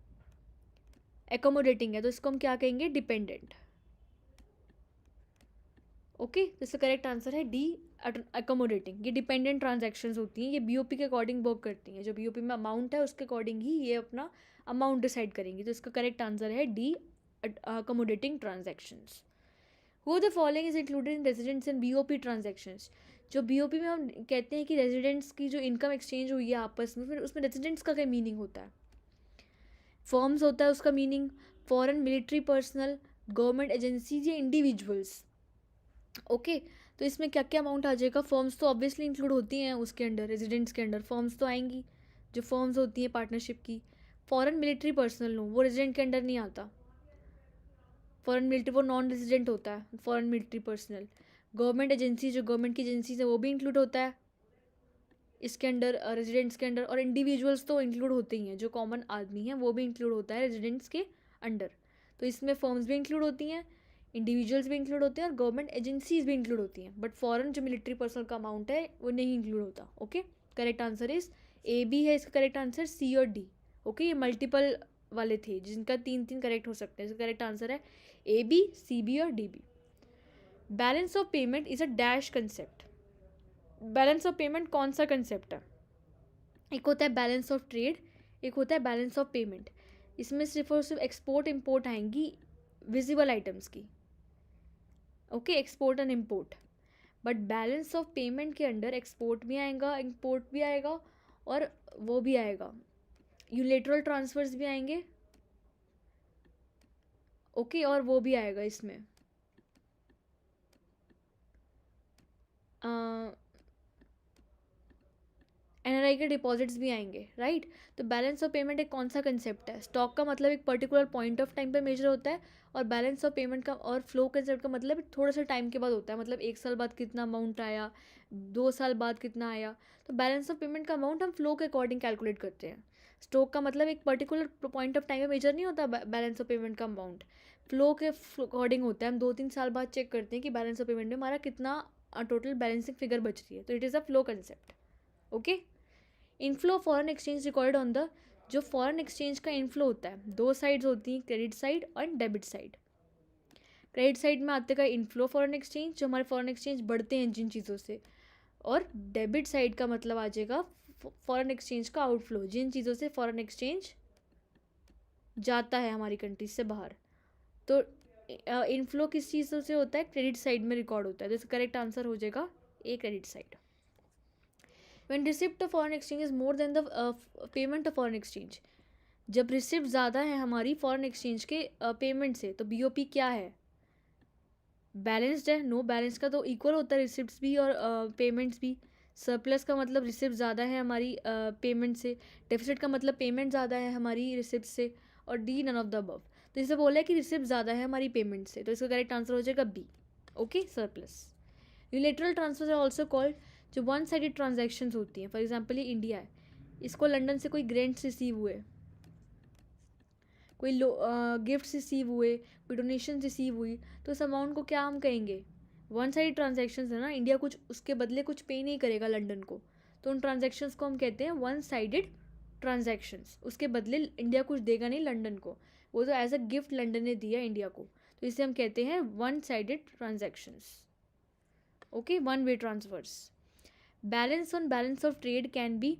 एकोमोडेटिंग है तो इसको हम क्या कहेंगे? डिपेंडेंट। ओके, तो इसका करेक्ट आंसर है डी, अकोमोडेटिंग। ये डिपेंडेंट ट्रांजैक्शंस होती हैं, ये BOP के अकॉर्डिंग वर्क करती हैं। जो BOP में अमाउंट है उसके अकॉर्डिंग ही ये अपना अमाउंट डिसाइड करेंगी। तो इसका करेक्ट आंसर है D, accommodating transactions. Who the following is included in residents in BOP transactions. जो BOP में हम कहते हैं कि रेजिडेंट्स की जो इनकम एक्सचेंज हुई है आपस में, फिर उसमें रेजिडेंट्स का क्या मीनिंग होता है? फर्म्स होता है उसका meaning, foreign military personnel, government agencies या इंडिविजुअल्स। ओके, तो इसमें क्या क्या अमाउंट आ जाएगा? फर्म्स तो ऑब्वियसली इंक्लूड होती हैं उसके अंडर, रेजिडेंट्स के अंडर फर्म्स तो आएंगी, जो फर्म्स होती हैं पार्टनरशिप की। फॉरेन मिलिट्री पर्सनल लो, वो रेजिडेंट के अंडर नहीं आता। फॉरेन मिलिट्री वो नॉन रेजिडेंट होता है, foreign military personnel. Government agency, जो गवर्नमेंट की एजेंसीज है वो भी इंक्लूड होता है इसके अंडर, रेजिडेंट्स के अंडर। और इंडिविजुअल्स तो इंक्लूड होते ही हैं, जो कॉमन आदमी हैं वो भी इंक्लूड होता है रेजिडेंट्स के अंडर। तो इसमें फर्म्स भी इंक्लूड होती हैं, इंडिविजुअल्स भी इंक्लूड होते हैं, और गवर्नमेंट एजेंसीज भी इंक्लूड होती हैं। बट फॉरेन जो मिलिट्री पर्सनल का अमाउंट है वो नहीं इंक्लूड होता। Okay, correct answer is A, B है इसका करेक्ट आंसर, C और D। ओके, ये मल्टीपल वाले थे जिनका 3-3 करेक्ट हो सकते हैं। इसका करेक्ट आंसर है A, B, C, B और D, B। Balance of payment is a dash concept. Balance of payment कौन सा कंसेप्ट है? एक होता है बैलेंस ऑफ ट्रेड, एक होता है बैलेंस ऑफ पेमेंट। इसमें सिर्फ और सिर्फ एक्सपोर्ट इम्पोर्ट आएंगी विजिबल आइटम्स की। Okay, export and import. But balance of payment के अंडर एक्सपोर्ट भी आएगा, इम्पोर्ट भी आएगा, और वो भी आएगा, यूनिलेटरल ट्रांसफर्स भी आएंगे। ओके, और वो भी आएगा इसमें NRI के डिपॉजिट्स भी आएंगे, राइट? तो बैलेंस ऑफ पेमेंट एक कौन सा कंसेप्ट है? स्टॉक का मतलब एक पर्टिकुलर पॉइंट ऑफ टाइम पे मेजर होता है, और बैलेंस ऑफ पेमेंट का और फ्लो कंसेप्ट का मतलब थोड़ा सा टाइम के बाद होता है, मतलब 1 साल बाद कितना अमाउंट आया, 2 साल बाद कितना आया। तो बैलेंस ऑफ पेमेंट का अमाउंट हम फ्लो के अकॉर्डिंग कैलकुलेट करते हैं। स्टॉक का मतलब एक पर्टिकुलर पॉइंट ऑफ टाइम में मेजर नहीं होता बैलेंस ऑफ पेमेंट का अमाउंट, फ्लो के अकॉर्डिंग होता है। हम 2-3 साल बाद चेक करते हैं कि बैलेंस ऑफ पेमेंट में हमारा कितना टोटल बैलेंसिंग फिगर बच रही है। तो it is a flow concept. Okay, inflow foreign exchange record on the, जो फॉरेन एक्सचेंज का इनफ्लो होता है, 2 साइड्स होती हैं, क्रेडिट साइड और डेबिट साइड। क्रेडिट साइड में आते का इनफ्लो फॉरेन एक्सचेंज, जो हमारे फॉरेन एक्सचेंज बढ़ते हैं जिन चीज़ों से, और डेबिट साइड का मतलब आ जाएगा फॉरेन एक्सचेंज का आउटफ्लो, जिन चीज़ों से फॉरेन एक्सचेंज जाता है हमारी कंट्री से बाहर। तो इनफ्लो किस चीज़ों से होता है, क्रेडिट साइड में रिकॉर्ड होता है। तो इसका करेक्ट आंसर हो जाएगा A, credit side. When receipt of foreign exchange is more than the payment of foreign exchange, जब रिसिप्ट ज़्यादा है हमारी फॉरेन एक्सचेंज के पेमेंट से, तो बीओपी क्या है, बैलेंस्ड है। नो बैलेंस का तो इक्वल होता है रिसिप्ट्स भी और पेमेंट्स भी। सरप्लस का मतलब रिसिप्ट ज़्यादा है हमारी पेमेंट से, डेफिसिट का मतलब पेमेंट ज़्यादा है हमारी रिसिप्ट से, और D none of the above. तो इसे बोला है कि रिसिप्ट ज़्यादा है हमारी पेमेंट से, तो इसका करेक्ट आंसर हो जाएगा B. Okay, surplus. Unilateral transfer are also called, जो वन साइडेड ट्रांजेक्शन्स होती हैं। फॉर एग्जाम्पल ये इंडिया है, इसको लंदन से कोई ग्रेंट्स रिसीव हुए, कोई गिफ्ट्स रिसीव हुए, कोई डोनेशन रिसीव हुई, तो उस अमाउंट को क्या हम कहेंगे, वन साइड ट्रांजेक्शन्स है ना। इंडिया कुछ उसके बदले कुछ पे नहीं करेगा लंदन को, तो उन ट्रांजेक्शन्स को हम कहते हैं वन साइडेड ट्रांजेक्शन्स। उसके बदले इंडिया कुछ देगा नहीं लंदन को, वो तो एज अ गिफ्ट लंदन ने दिया इंडिया को, तो इसे हम कहते हैं one sided transactions. Okay, one way transfers. Balance on balance of trade can be,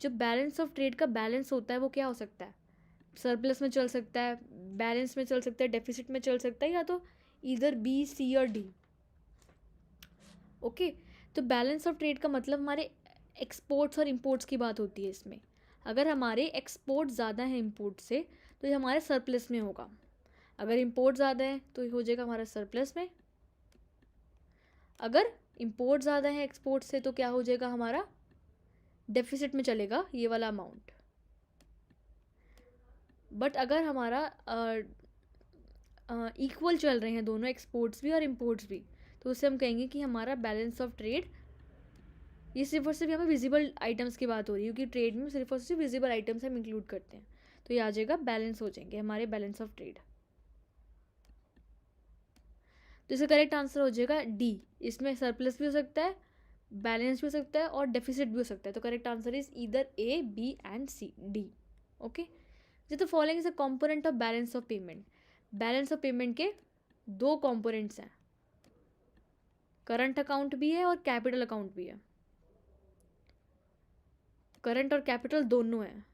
जो बैलेंस ऑफ ट्रेड का बैलेंस होता है वो क्या हो सकता है, सरप्लस में चल सकता है, बैलेंस में चल सकता है, डेफिसिट में चल सकता है, या तो इधर बी, सी और डी। ओके, तो बैलेंस ऑफ ट्रेड का मतलब हमारे एक्सपोर्ट्स और इंपोर्ट्स की बात होती है इसमें। अगर हमारे एक्सपोर्ट ज़्यादा है इंपोर्ट से, तो ये हमारे सरप्लस में होगा। अगर इंपोर्ट ज़्यादा है तो ये हो जाएगा हमारा सरप्लस में। अगर इंपोर्ट ज़्यादा है एक्सपोर्ट से, तो क्या हो जाएगा हमारा डेफिसिट में चलेगा ये वाला अमाउंट। बट अगर हमारा इक्वल चल रहे हैं दोनों, एक्सपोर्ट्स भी और इंपोर्ट्स भी, तो उससे हम कहेंगे कि हमारा बैलेंस ऑफ ट्रेड, ये सिर्फ और सिर्फ हमें विजिबल आइटम्स की बात हो रही है, क्योंकि ट्रेड में सिर्फ और सिर्फ विजिबल आइटम्स हम इंक्लूड करते हैं। तो ये आ जाएगा बैलेंस, हो जाएंगे हमारे बैलेंस ऑफ ट्रेड। तो इसका करेक्ट आंसर हो जाएगा डी। इसमें सरप्लस भी हो सकता है, बैलेंस भी हो सकता है और डेफिसिट भी हो सकता है। तो correct answer is either A, B and C, D. Okay, जो तो following is a component of balance of payment. Balance of payment के 2 कंपोनेंट्स हैं, करंट अकाउंट भी है और कैपिटल अकाउंट भी है। करंट और कैपिटल दोनों हैं।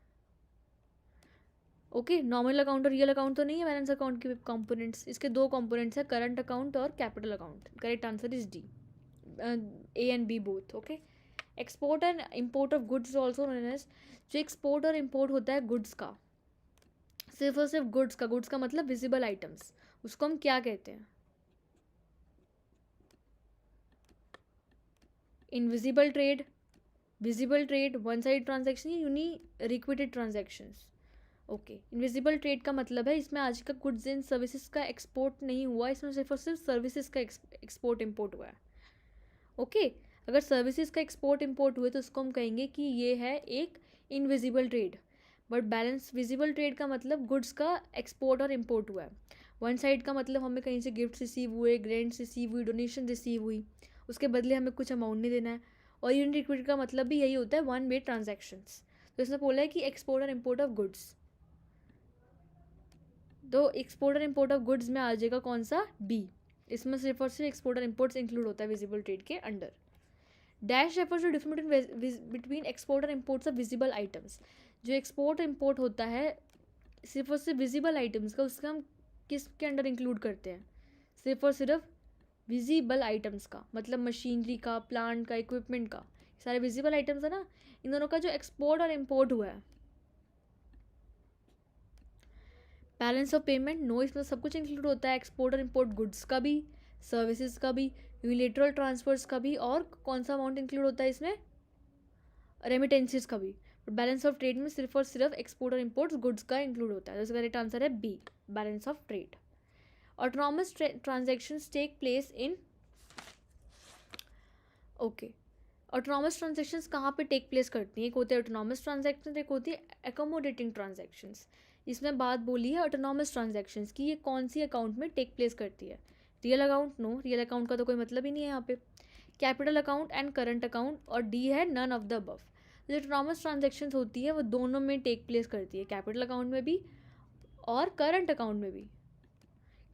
ओके, नॉमिनल अकाउंट और रियल अकाउंट तो नहीं है बैलेंस अकाउंट के कंपोनेंट्स। इसके 2 कंपोनेंट्स हैं, करंट अकाउंट और capital account. Correct answer is D, A and B both. Okay, export and import of goods also known as, जो एक्सपोर्ट और इम्पोर्ट होता है गुड्स का, सिर्फ और सिर्फ गुड्स का, गुड्स का मतलब विजिबल आइटम्स, उसको हम क्या कहते हैं, invisible trade, visible trade, one side transaction, unrequited transactions. Okay, invisible trade का मतलब है इसमें आज का गुड्स एंड सर्विसेज का एक्सपोर्ट नहीं हुआ, इसमें सिर्फ और सिर्फ सर्विसेज का एक्सपोर्ट इम्पोर्ट हुआ है। ओके, अगर सर्विसेज का एक्सपोर्ट इम्पोर्ट हुए तो उसको हम कहेंगे कि ये है एक invisible trade. But balance visible trade का मतलब गुड्स का एक्सपोर्ट और इम्पोर्ट हुआ है। वन साइड का मतलब हमें कहीं से गिफ्ट रिसीव हुए, ग्रेंट्स रिसीव हुई, डोनेशन रिसीव हुई, उसके बदले हमें कुछ अमाउंट नहीं देना है। और यूनिट लिक्विड का मतलब भी यही होता है, वन वे ट्रांजैक्शंस। तो इसने बोला है कि एक्सपोर्ट और इम्पोर्ट ऑफ गुड्स, तो एक्सपोर्ट और इम्पोर्ट ऑफ गुड्स में आ जाएगा कौन सा, बी। इसमें सिर्फ और सिर्फ एक्सपोर्ट और इम्पोर्ट्स इंक्लूड होता है विजिबल ट्रेड के under. Dash refers to difference between export और इम्पोर्ट्स ऑफ विजिबल आइटम्स। जो एक्सपोर्ट और इम्पोर्ट होता है सिर्फ और सिर्फ विजिबल आइटम्स का, उसका हम किसके अंडर इंक्लूड करते हैं, सिर्फ और सिर्फ विजिबल आइटम्स का, मतलब मशीनरी का, प्लांट का, इक्विपमेंट का, सारे विजिबल आइटम्स है ना, इन दोनों का जो एक्सपोर्ट और इम्पोर्ट हुआ है। बैलेंस ऑफ पेमेंट, नो, इसमें सब कुछ इंक्लूड होता है, एक्सपोर्ट और इम्पोर्ट गुड्स का भी, सर्विसेज का भी, यूनिलेटरल ट्रांसफर्स का भी, और कौन सा अमाउंट इंक्लूड होता है इसमें, रेमिटेंसेस का भी। बैलेंस ऑफ ट्रेड में सिर्फ और सिर्फ एक्सपोर्ट और इम्पोर्ट्स गुड्स का इंक्लूड होता है। तो इसका करेक्ट आंसर है B, balance of trade. Autonomous transactions take place in, okay, autonomous transactions कहाँ पे टेक प्लेस करती हैं? एक होते हैं ऑटोनॉमस ट्रांजेक्शन्स, एक होती है एकोमोडेटिंग ट्रांजेक्शन्स। इसमें बात बोली है ऑटोनॉमस ट्रांजेक्शन्स की, ये कौन सी अकाउंट में टेक प्लेस करती है? Real account? No, real account का तो कोई मतलब ही नहीं है यहाँ पे। Capital account and current account, और डी है नन ऑफ द अबव। जो ऑटोनॉमस ट्रांजेक्शन्स होती है वो दोनों में टेक प्लेस करती है, कैपिटल अकाउंट में भी और करंट अकाउंट में भी।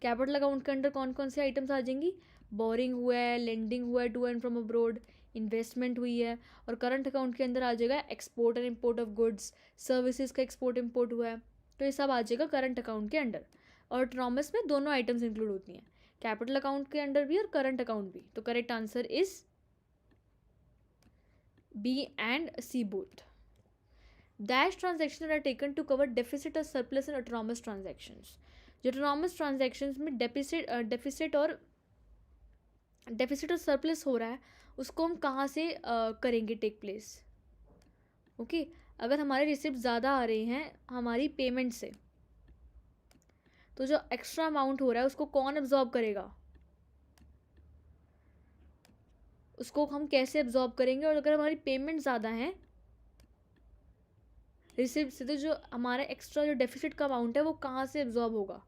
कैपिटल अकाउंट के अंडर कौन कौन से आइटम्स आ जाएंगी? बोरिंग हुआ है, लेंडिंग हुआ है to and from abroad, investment हुई है। और करंट अकाउंट के अंदर आ जाएगा export and import of goods, services का एक्सपोर्ट इम्पोर्ट हुआ है, तो ये सब आ जाएगा करंट अकाउंट के अंडर। और ऑटोनॉमस में दोनों आइटम्स इंक्लूड होती हैं, कैपिटल अकाउंट के अंडर भी और करंट अकाउंट भी। तो correct answer is B and C both. Dash transaction are taken to cover deficit और सरप्लस इन ऑटोनॉमस ट्रांजेक्शन्स। जो ऑटोनॉमस ट्रांजेक्शन्स में डेफिसिट और सरप्लस हो रहा है, उसको हम कहाँ से करेंगे टेक प्लेस? ओके, अगर हमारे रिसिप्ट ज़्यादा आ रहे हैं हमारी पेमेंट से, तो जो एक्स्ट्रा अमाउंट हो रहा है उसको कौन एब्जॉर्ब करेगा? उसको हम कैसे एब्जॉर्ब करेंगे? और अगर हमारी पेमेंट ज़्यादा है रिसिप्ट से, तो जो हमारा एक्स्ट्रा जो डेफिसिट का अमाउंट है वो कहाँ से एब्जॉर्ब होगा?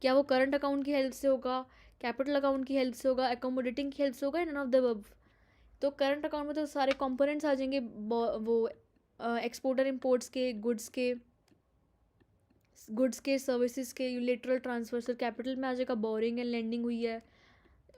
क्या वो करंट अकाउंट की हेल्प से होगा, कैपिटल अकाउंट की हेल्प से होगा, एकोमोडेटिंग की हेल्प से होगा, नन ऑफ द अबव? तो करंट अकाउंट में तो सारे कंपोनेंट्स आ जाएंगे, वो एक्सपोर्टर इम्पोर्ट्स के, गुड्स के, सर्विसेज के, यूलेटरल ट्रांसफर। सर कैपिटल में आ जाएगा बोरिंग एंड लेंडिंग हुई है,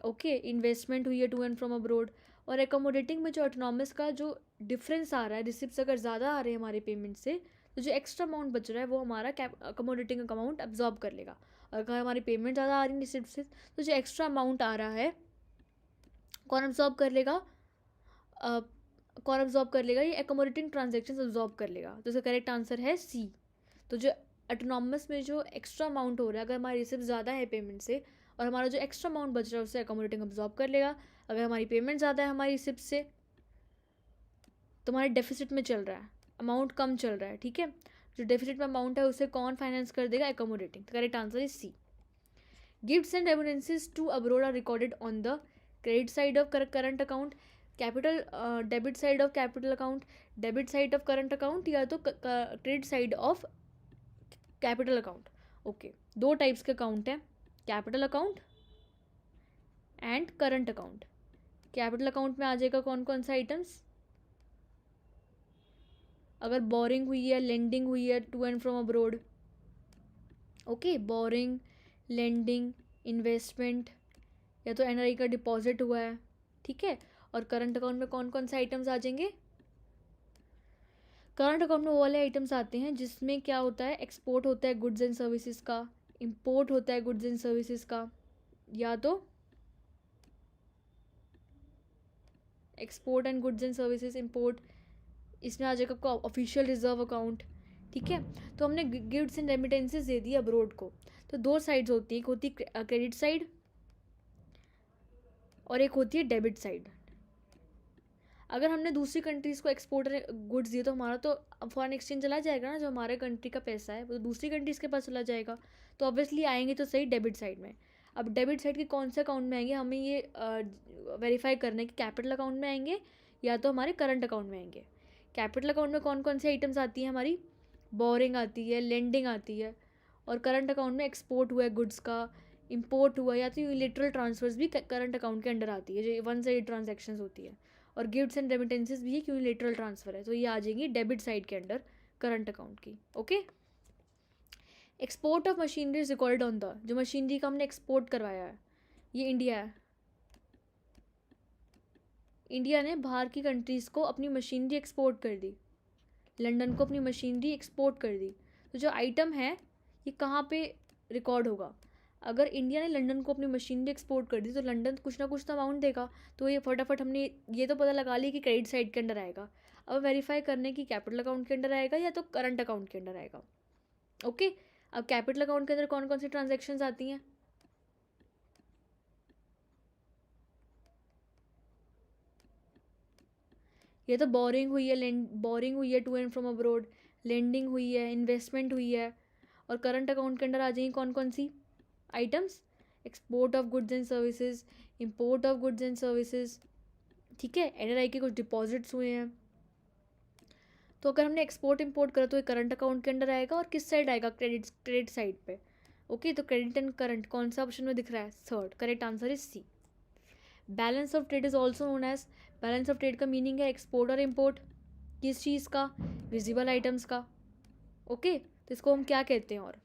ओके, इन्वेस्टमेंट हुई है टू एंड फ्रॉम अब्रोड। और एकोमोडेटिंग में जो ऑटोनॉमस का जो डिफरेंस आ रहा है, रिसिप्ट्स अगर ज़्यादा आ रहे हैं हमारे पेमेंट से, तो जो एक्स्ट्रा अमाउंट बच रहा है वो हमारा अकोमोडेटिंग अमाउंट अब्जॉर्ब कर लेगा। और अगर हमारी पेमेंट ज़्यादा आ रही है रिसिप्ट से, तो जो एक्स्ट्रा अमाउंट आ रहा है कौन अब्जॉर्ब कर लेगा? कौन अब्जॉर्ब कर लेगा? ये एकोमोडेटिंग ट्रांजेक्शन अब्जॉर्ब कर लेगा। तो इसका करेक्ट आंसर है सी। तो जो ऑटोनॉमस में जो एक्स्ट्रा अमाउंट हो रहा है, अगर हमारी रिसिप्ट ज़्यादा है पेमेंट से और हमारा जो एक्स्ट्रा अमाउंट बच रहा है उससे एकोमोडेटिंग अब्जॉर्ब कर लेगा। अगर हमारी पेमेंट ज़्यादा है हमारी रिसिप्ट से, तो हमारे डेफिसिट में चल रहा है, अमाउंट कम चल रहा है, ठीक है, जो डेफिसिट में अमाउंट है उसे कौन फाइनेंस कर देगा? एकोमोडेटिंग। तो correct answer is C. Gifts and remittances to abroad are recorded on the credit side of current account, capital debit side of capital account, debit side of current account, या तो credit side of capital account. Okay, दो टाइप्स के अकाउंट हैं, capital account and current account. Capital account में आ जाएगा कौन कौन से आइटम्स? अगर बोरिंग हुई है, लेंडिंग हुई है to and from abroad, okay, borrowing, lending, investment, या तो एनआरआई का डिपॉजिट हुआ है, ठीक है। और करंट अकाउंट में कौन कौन से आइटम्स आ जाएंगे? करंट अकाउंट में वो वाले आइटम्स आते हैं जिसमें क्या होता है, एक्सपोर्ट होता है गुड्स एंड सर्विसेज का, इंपोर्ट होता है गुड्स एंड सर्विसेज का, या तो export and goods and services, import, इसमें आ जाएगा ऑफिशियल रिजर्व अकाउंट, ठीक है। तो हमने gifts and remittances they the abroad को, तो दो साइड्स होती हैं, एक होती है क्रेडिट साइड और एक होती है डेबिट साइड। अगर हमने दूसरी कंट्रीज़ को एक्सपोर्ट गुड्स दिए तो हमारा तो फॉरेन एक्सचेंज चला जाएगा ना, जो हमारे कंट्री का पैसा है वो तो दूसरी कंट्रीज़ के पास चला जाएगा, तो ऑब्वियसली आएंगे तो सही डेबिट साइड में। अब डेबिट साइड के कौन से अकाउंट में आएंगे, हमें ये वेरीफाई करना है कि कैपिटल अकाउंट में आएंगे या तो हमारे करंट अकाउंट में आएंगे। कैपिटल अकाउंट में कौन कौन सी आइटम्स आती हैं हमारी? बोरिंग आती है, लेंडिंग आती है, और करंट अकाउंट में एक्सपोर्ट हुआ है गुड्स का, इंपोर्ट हुआ, या तो यूनिलेटरल ट्रांसफर्स भी करंट अकाउंट के अंडर आती है, जो वन साइड ट्रांजेक्शन्स होती है। और गिफ्ट्स एंड रेमिटेंसेस भी एक यूनिलेटरल ट्रांसफर है, तो ये आ जाएंगी डेबिट साइड के अंडर करंट अकाउंट की, okay. Export of machinery is recorded on the, जो मशीनरी का हमने एक्सपोर्ट करवाया है, ये इंडिया है। इंडिया ने बाहर की कंट्रीज़ को अपनी मशीनरी एक्सपोर्ट कर दी, लंदन को अपनी मशीनरी एक्सपोर्ट कर दी, तो जो आइटम है ये कहाँ पे रिकॉर्ड होगा? अगर इंडिया ने लंदन को अपनी मशीनरी एक्सपोर्ट कर दी तो लंदन कुछ ना कुछ तो अमाउंट देगा, तो ये फटाफट हमने ये तो पता लगा लिया कि क्रेडिट साइड के अंडर आएगा। अब वेरीफाई करने की कैपिटल अकाउंट के अंडर आएगा या तो करंट अकाउंट के अंडर आएगा, ओके। अब कैपिटल अकाउंट के अंदर कौन कौन सी ट्रांजेक्शन्स आती हैं? ये तो बोरिंग हुई है, बोरिंग हुई है to and from abroad, lending हुई है, इन्वेस्टमेंट हुई है, और करंट अकाउंट के अंडर आ जाएंगी कौन कौन सी? Items, export of goods and services, import of goods and services, ठीक है। NRI के कुछ डिपॉजिट्स हुए हैं, तो अगर हमने एक्सपोर्ट इंपोर्ट करा तो ये करंट अकाउंट के अंडर आएगा। और किस साइड आएगा? क्रेडिट साइड पे। ओके, तो क्रेडिट एंड करंट कौन सा ऑप्शन में दिख रहा है? Third. Correct answer is C. Balance of trade is also known as, balance of trade का मीनिंग है एक्सपोर्ट और इम्पोर्ट। किस चीज़ का? विजिबल आइटम्स का। ओके, तो इसको हम क्या कहते हैं? और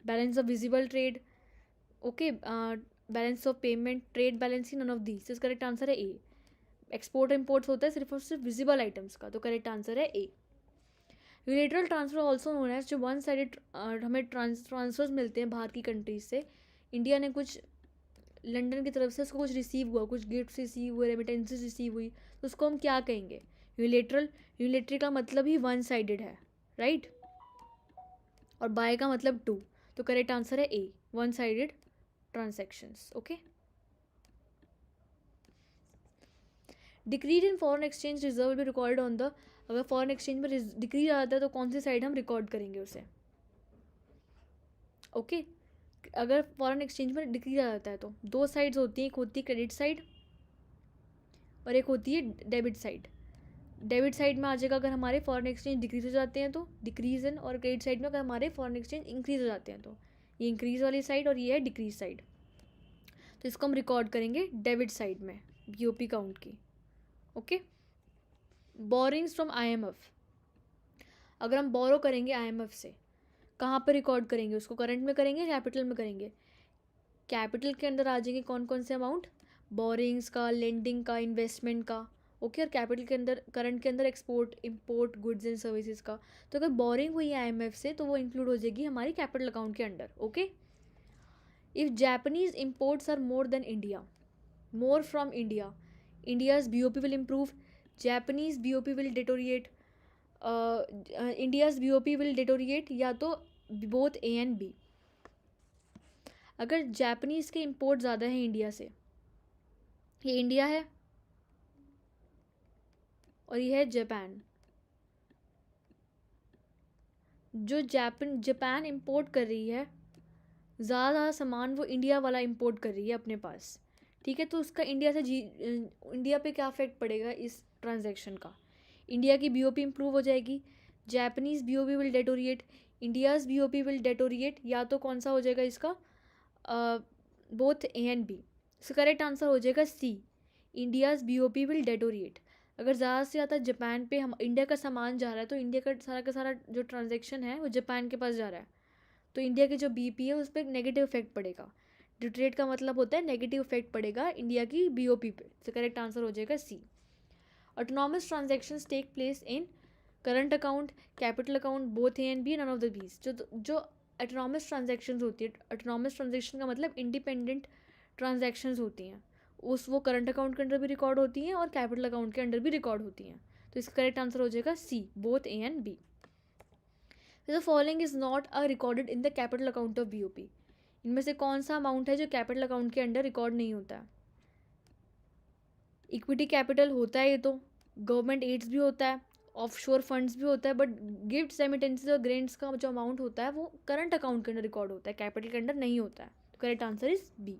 balance of visible trade, okay, balance of payment, trade balance, none of these. तो करेक्ट आंसर है ए। एक्सपोर्ट इम्पोर्ट्स होता है सिर्फ और सिर्फ विजिबल आइटम्स का, तो करेक्ट आंसर है A. Unilateral transfer also known as, जो वन साइडेड हमें ट्रांसफर्स मिलते हैं बाहर की कंट्रीज से। इंडिया ने कुछ लंदन की तरफ से उसको कुछ रिसीव हुआ, कुछ गिफ्ट रिसीव हुए, रेमिटेंसेस रिसीव हुई, तो उसको हम क्या कहेंगे? यूनिलेटरल। यूनिलेटरल का मतलब ही वन साइडेड है, राइट। और बाय का मतलब टू, तो करेक्ट आंसर है A, one sided transactions. Okay, decrease in foreign exchange reserve will be record on the, अगर फॉरेन एक्सचेंज में डिक्रीज आता है तो कौन सी साइड हम रिकॉर्ड करेंगे उसे? ओके, अगर फॉरेन एक्सचेंज में डिक्रीज आ जाता है तो दो साइड्स होती हैं, एक होती है क्रेडिट साइड और एक होती है डेबिट साइड। डेबिट साइड में आ जाएगा अगर हमारे फॉरेन एक्सचेंज डिक्रीज हो जाते हैं तो डिक्रीज इन, और क्रेडिट साइड में अगर हमारे फॉरेन एक्सचेंज इंक्रीज हो जाते हैं तो ये इंक्रीज वाली साइड और ये है डिक्रीज साइड। तो इसको हम रिकॉर्ड करेंगे डेबिट साइड में, BOP काउंट की। ओके, बोरिंग्स फ्रॉम IMF, अगर हम बोरो करेंगे IMF से, कहाँ पर रिकॉर्ड करेंगे उसको? करंट में करेंगे, कैपिटल में करेंगे? कैपिटल के अंदर आ जाएंगे कौन कौन से अमाउंट? बोरिंग्स का, लेंडिंग का, इन्वेस्टमेंट का। ओके, और कैपिटल के अंदर, करंट के अंदर export import goods and services का। तो अगर बोरिंग हुई है IMF से तो वो इंक्लूड हो जाएगी हमारी कैपिटल अकाउंट के under. Okay, if Japanese imports are more than India, more from India, India's BOP will improve, Japanese BOP will deteriorate, India's BOP will deteriorate, या तो बोथ A एंड B। अगर जापानीज़ के इम्पोर्ट ज़्यादा है इंडिया से, ये इंडिया है और ये है जापान, जो जापान इंपोर्ट कर रही है ज़्यादा सामान, वो इंडिया वाला इंपोर्ट कर रही है अपने पास, ठीक है। तो उसका इंडिया से इंडिया पे क्या इफेक्ट पड़ेगा इस ट्रांजैक्शन का? इंडिया की BOP इंप्रूव हो जाएगी, Japanese BOP will deteriorate, India's BOP will deteriorate, या तो कौन सा हो जाएगा इसका? Both A and B। इसका करेक्ट आंसर हो जाएगा C, India's BOP will deteriorate. अगर ज़्यादा से ज़्यादा जापान पे हम इंडिया का सामान जा रहा है तो इंडिया का सारा जो ट्रांजैक्शन है वो जापान के पास जा रहा है, तो इंडिया की जो BP है उस पर नेगेटिव इफेक्ट पड़ेगा। डिटोरिएट का मतलब होता है नेगेटिव इफेक्ट पड़ेगा इंडिया की BOP पे। तो करेक्ट आंसर हो जाएगा C। Autonomous transactions take place in current account, capital account, both A and B, none of the these. जो ऑटोनॉमस ट्रांजैक्शंस होती है, ऑटोनॉमस ट्रांजैक्शन का मतलब इंडिपेंडेंट ट्रांजैक्शंस होती हैं, वो करंट अकाउंट के अंडर भी रिकॉर्ड होती हैं और कैपिटल अकाउंट के अंडर भी रिकॉर्ड होती हैं। तो इसका करेक्ट आंसर हो जाएगा C, both A and B। The following is not a recorded in the capital account of BOP, इनमें से कौन सा अमाउंट है जो कैपिटल अकाउंट के अंडर रिकॉर्ड नहीं होता है? इक्विटी कैपिटल होता है ये तो, गवर्नमेंट एड्स भी होता है, ऑफशोर फंड्स भी होता है, बट गिफ्ट्स, रेमिटेंसेस और ग्रेंट्स का जो अमाउंट होता है वो करंट अकाउंट के अंडर रिकॉर्ड होता है, कैपिटल के अंडर नहीं होता है। तो correct answer is B।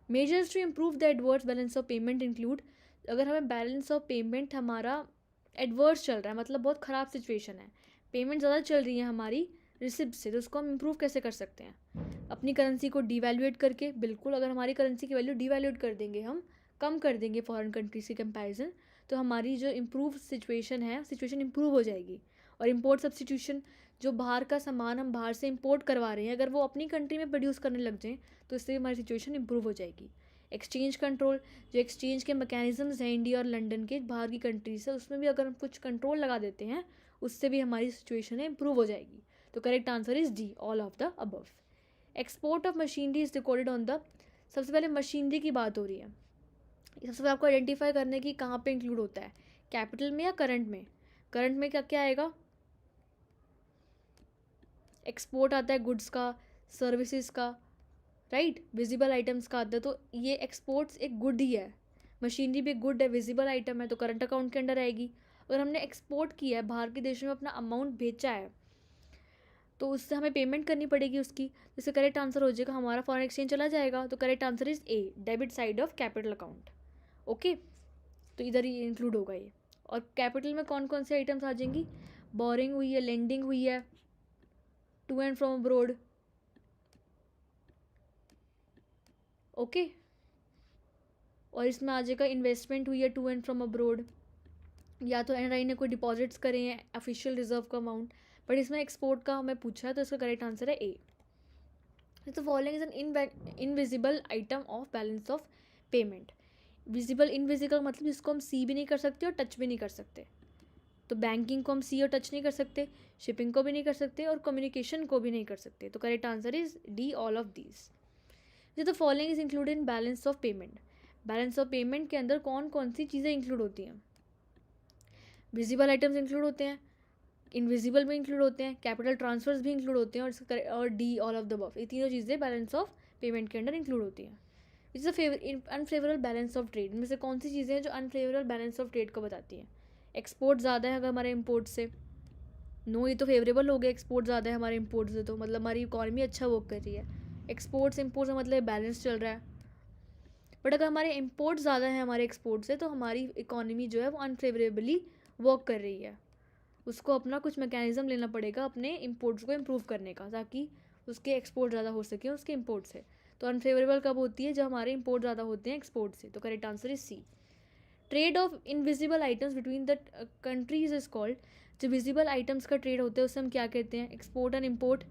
Measures to improve the adverse balance of payment include, अगर हमें बैलेंस ऑफ पेमेंट हमारा एडवर्स चल रहा है, मतलब बहुत ख़राब सिचुएशन है, पेमेंट ज़्यादा चल रही है हमारी रिसिप्ट से, तो उसको हम इम्प्रूव कैसे कर सकते हैं? अपनी करेंसी को डिवैल्यूएट करके। बिल्कुल, अगर हमारी करेंसी की वैल्यू डिवैल्यूएट कर देंगे, हम कम कर देंगे फॉरेन कंट्रीज के कंपैरिजन, तो हमारी जो इम्प्रूव सिचुएशन है, सिचुएशन इम्प्रूव हो जाएगी। और इम्पोर्ट सब्सटीट्यूशन, जो बाहर का सामान हम बाहर से इम्पोर्ट करवा रहे हैं, अगर वो अपनी कंट्री में प्रोड्यूस करने लग जाएँ तो इससे हमारी सिचुएशन इम्प्रूव हो जाएगी। एक्सचेंज कंट्रोल, जो एक्सचेंज के मैकेनिज्म्स हैं इंडिया और लंदन के बाहर की कंट्री से, उसमें भी अगर हम कुछ कंट्रोल लगा देते हैं उससे भी हमारी सिचुएशन इम्प्रूव हो जाएगी। तो correct answer is D, all of the above. Export of machinery is recorded on the, सबसे पहले मशीनरी की बात हो रही है, सबसे पहले आपको आइडेंटिफाई करने की कहाँ पे इंक्लूड होता है, कैपिटल में या करंट में? करंट में क्या क्या आएगा? एक्सपोर्ट आता है गुड्स का, सर्विसेज का, राइट, विजिबल आइटम्स का आता है, तो ये एक्सपोर्ट्स एक गुड ही है, मशीनरी भी एक गुड है, विजिबल आइटम है, तो करंट अकाउंट के अंडर आएगी। अगर हमने एक्सपोर्ट किया है, बाहर के देशों में अपना अमाउंट बेचा है, तो उससे हमें पेमेंट करनी पड़ेगी उसकी। जिससे करेक्ट आंसर हो जाएगा हमारा फॉरेन एक्सचेंज चला जाएगा। तो correct answer is A, debit side of capital account. Okay, तो इधर ही इंक्लूड होगा ये। और कैपिटल में कौन कौन से आइटम्स आ जाएंगी? बोरिंग हुई है, लेंडिंग हुई है, to and from abroad. Okay, और इसमें आ जाएगा इन्वेस्टमेंट हुई है टू एंड फ्रॉम अब्रोड, या तो एनआरआई ने कोई डिपॉजिट्स करे हैं ऑफिशियल रिजर्व का अमाउंट। बट इसमें एक्सपोर्ट का हमें पूछा है, तो इसका करेक्ट आंसर है ए। तो following is an invisible item of balance of payment. Visible invisible मतलब जिसको हम सी भी नहीं कर सकते और टच भी नहीं कर सकते। तो बैंकिंग को हम सी और टच नहीं कर सकते, शिपिंग को भी नहीं कर सकते, और कम्युनिकेशन को भी नहीं कर सकते। तो correct answer is D, all of these. जो the following is included in balance of payment. Balance of payment के अंदर कौन कौन सी चीज़ें इंक्लूड होती हैं? विजिबल आइटम्स इंक्लूड होते हैं, इनविजिबल भी इंक्लूड होते हैं, कैपिटल ट्रांसफर्स भी इंक्लूड होते हैं, और D, all of the above. ये तीनों चीज़ें बैलेंस ऑफ पेमेंट के अंदर इंक्लूड होती हैं। It's unfavourable balance of trade. इनमें से कौन सी चीज़ें हैं जो अनफेवरेबल बैलेंस ऑफ ट्रेड को बताती हैं? एक्सपोर्ट ज़्यादा है अगर हमारे इम्पोर्ट से। नो, ये तो फेवरेबल हो गया। एक्सपोर्ट ज़्यादा है हमारे इम्पोर्ट से, तो मतलब हमारी इकॉनमी अच्छा वर्क कर रही है। एक्सपोर्ट्स इम्पोर्ट का मतलब बैलेंस चल रहा है। बट अगर हमारे इम्पोर्ट ज़्यादा है हमारे एक्सपोर्ट से, तो हमारी इकॉनमी जो है वो अनफेवरेबली वर्क कर रही है। उसको अपना कुछ मैकेनिज़्म लेना पड़ेगा अपने इम्पोर्ट्स को इम्प्रूव करने का, ताकि उसके एक्सपोर्ट ज़्यादा हो सके उसके इम्पोर्ट से। तो अनफेवरेबल कब होती है? जब हमारे इम्पोर्ट ज़्यादा होते हैं एक्सपोर्ट से। तो correct answer is C. Trade of invisible items between the countries is called. जो विजिबल आइटम्स का ट्रेड होता है उसे हम क्या कहते हैं? Export and import.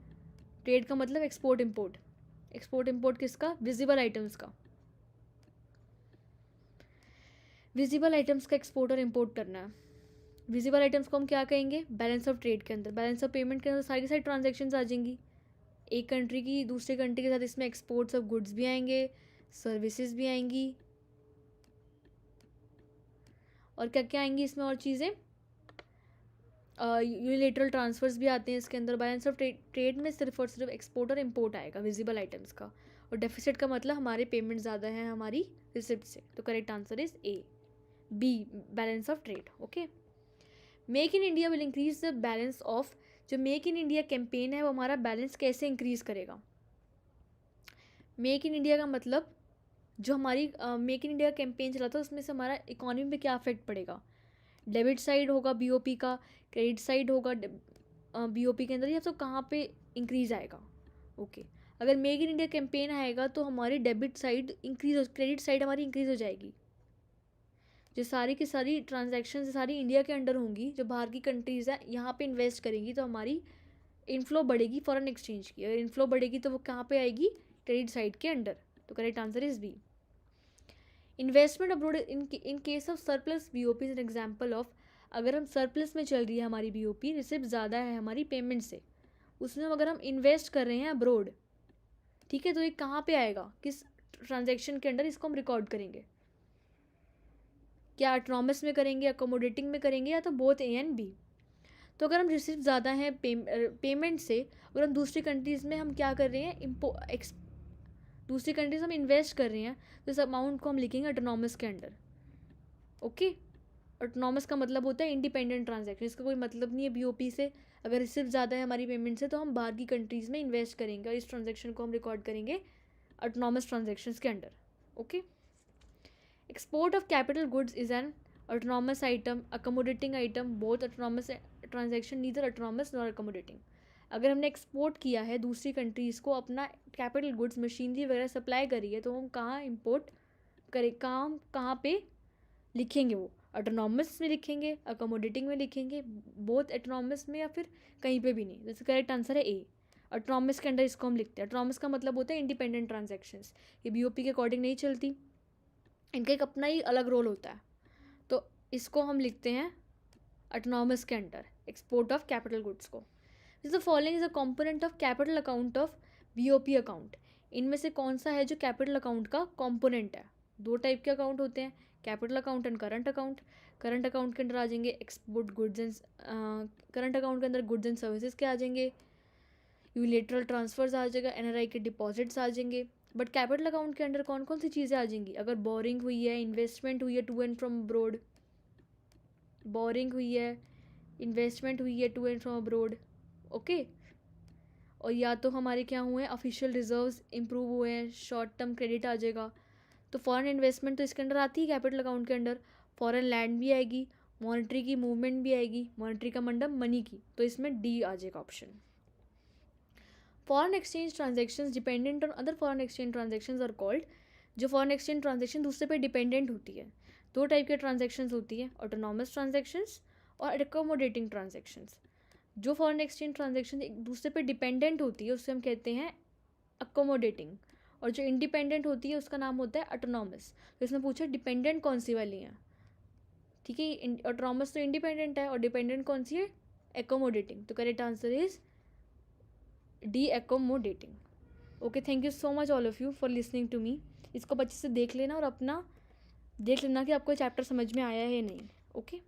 ट्रेड का मतलब एक्सपोर्ट इम्पोर्ट। एक्सपोर्ट इम्पोर्ट किसका? विजिबल आइटम्स का। विजिबल आइटम्स का एक्सपोर्ट और इम्पोर्ट करना है। विजिबल आइटम्स को हम क्या कहेंगे? बैलेंस ऑफ ट्रेड के अंदर, बैलेंस ऑफ पेमेंट के अंदर सारी की सारी ट्रांजेक्शन्स आ जाएंगी। एक कंट्री की दूसरे कंट्री के साथ इसमें एक्सपोर्ट्स ऑफ गुड्स भी आएंगे, सर्विसेज भी आएंगी, और क्या क्या आएंगी इसमें और चीज़ें? यूनिलेटरल ट्रांसफर्स भी आते हैं इसके अंदर। बैलेंस ऑफ ट्रेड में सिर्फ और सिर्फ एक्सपोर्ट और इम्पोर्ट आएगा विजिबल आइटम्स का। और डेफिसिट का मतलब हमारे पेमेंट ज़्यादा है हमारी रिसिप्ट से। तो correct answer is A, B, balance of trade. Okay, make in India will increase the balance of. जो मेक इन इंडिया कैंपेन है वो हमारा बैलेंस कैसे इंक्रीज करेगा? मेक इन इंडिया का मतलब जो हमारी मेक इन इंडिया कैंपेन चला था उसमें से हमारा इकोनॉमी पे क्या अफेक्ट पड़ेगा? डेबिट साइड होगा बीओपी का, क्रेडिट साइड होगा बीओपी के अंदर, या तो कहाँ पे इंक्रीज आएगा? ओके, अगर मेक इन इंडिया कैंपेन आएगा तो हमारी डेबिट साइड इंक्रीज हो, क्रेडिट साइड हमारी इंक्रीज हो जाएगी। जो सारी की सारी ट्रांजैक्शन सारी इंडिया के अंडर होंगी, जो बाहर की कंट्रीज़ है यहाँ पे इन्वेस्ट करेंगी, तो हमारी इनफ्लो बढ़ेगी फॉरेन एक्सचेंज की। अगर इनफ्लो बढ़ेगी तो वो कहाँ पे आएगी? क्रेडिट साइड के अंडर। तो correct answer is B. Investment abroad in case of surplus BOP is an example of. अगर हम सरप्लस में चल रही है हमारी बीओपी, रिसिप्ट ज़्यादा है हमारी पेमेंट से, उसमें अगर हम इन्वेस्ट कर रहे हैं अब्रोड, ठीक है, तो ये कहाँ पे आएगा? किस ट्रांजैक्शन के अंडर इसको हम रिकॉर्ड करेंगे? क्या ऑटोनॉमस में करेंगे, अकोमोडेटिंग में करेंगे, या तो बोथ ए एंड बी? तो अगर हम रिसिप्ट ज़्यादा हैं पेमेंट से, अगर हम दूसरी कंट्रीज़ में हम क्या कर रहे हैं, दूसरी कंट्रीज हम इन्वेस्ट कर रहे हैं, तो इस अमाउंट को हम लिखेंगे ऑटोनॉमस के अंडर। ओके, ऑटोनॉमस का मतलब होता है इंडिपेंडेंट ट्रांजैक्शन। इसका कोई मतलब नहीं है बीओपी से। अगर रिसिप्ट ज़्यादा है हमारी पेमेंट से तो हम बाहर की कंट्रीज़ में इन्वेस्ट करेंगे और इस ट्रांजैक्शन को हम रिकॉर्ड करेंगे ऑटोनॉमस ट्रांजैक्शंस के under. Okay, export of capital goods is an autonomous item, accommodating item, both autonomous transaction, neither autonomous nor accommodating. अगर हमने एक्सपोर्ट किया है दूसरी कंट्रीज़ को अपना कैपिटल गुड्स, मशीनरी वगैरह सप्लाई करी है, तो हम कहाँ इम्पोर्ट करें, कहाँ पे लिखेंगे? वो ऑटोनॉमस में लिखेंगे, अकोमोडेटिंग में लिखेंगे, बोथ ऑटोनॉमस में, या फिर कहीं पे भी नहीं? जैसे करेक्ट आंसर है ए, ऑटोनॉमस के अंडर इसको हम लिखते हैं। ऑटोनॉमस का मतलब होता है इंडिपेंडेंट ट्रांजैक्शंस। ये बीओपी के अकॉर्डिंग नहीं चलती, इनका एक अपना ही अलग रोल होता है। तो इसको हम लिखते हैं ऑटोनॉमस के under, export of capital goods को। The following is a component of capital account of BOP account. इनमें से कौन सा है जो कैपिटल अकाउंट का कॉम्पोनेंट है? दो टाइप के अकाउंट होते हैं, capital account and current account. Current account के अंदर आ जाएंगे export goods and, current account के अंदर गुड्स एंड सर्विसेज के आ जाएंगे, यूनिलेटरल ट्रांसफर्स आ जाएगा, एनआरआई के डिपॉजिट्स आ जाएंगे। बट कैपिटल अकाउंट के अंदर कौन कौन सी चीज़ें आ जाएंगी? अगर बोरिंग हुई है, इन्वेस्टमेंट हुई है to and from abroad, borrowing हुई है, इन्वेस्टमेंट हुई है to and from abroad, okay, और या तो हमारे क्या हुए हैं, ऑफिशियल रिजर्व्स इंप्रूव हुए हैं, शॉर्ट टर्म क्रेडिट आ जाएगा। तो फॉरेन इन्वेस्टमेंट तो इसके अंडर आती है कैपिटल अकाउंट के अंडर। फॉरेन लैंड भी आएगी, मॉनेटरी की मूवमेंट भी आएगी, मॉनेटरी का मतलब मनी की, तो इसमें डी आ जाएगा option. Foreign exchange transactions dependent on other foreign exchange transactions are called. जो फॉरेन एक्सचेंज ट्रांजेक्शन दूसरे पे डिपेंडेंट होती है, दो टाइप के ट्रांजेक्शन्स होती है, ऑटोनॉमस ट्रांजेक्शन्स और एकोमोडेटिंग ट्रांजेक्शन्स। जो फॉरेन एक्सचेंज ट्रांजेक्शन एक दूसरे पे डिपेंडेंट होती है उससे हम कहते हैं अकोमोडेटिंग, और जो इंडिपेंडेंट होती है उसका नाम होता है ऑटोनॉमस। तो इसमें पूछा डिपेंडेंट कौन सी वाली हैं, ठीक है। ऑटोनॉमस तो इंडिपेंडेंट है और डिपेंडेंट कौन सी है, एकोमोडेटिंग। तो correct answer is D, accommodating. Okay, thank you so much all of you for listening to me. इसको अच्छे से देख लेना और अपना देख लेना कि आपको चैप्टर समझ में आया है नहीं। ओके।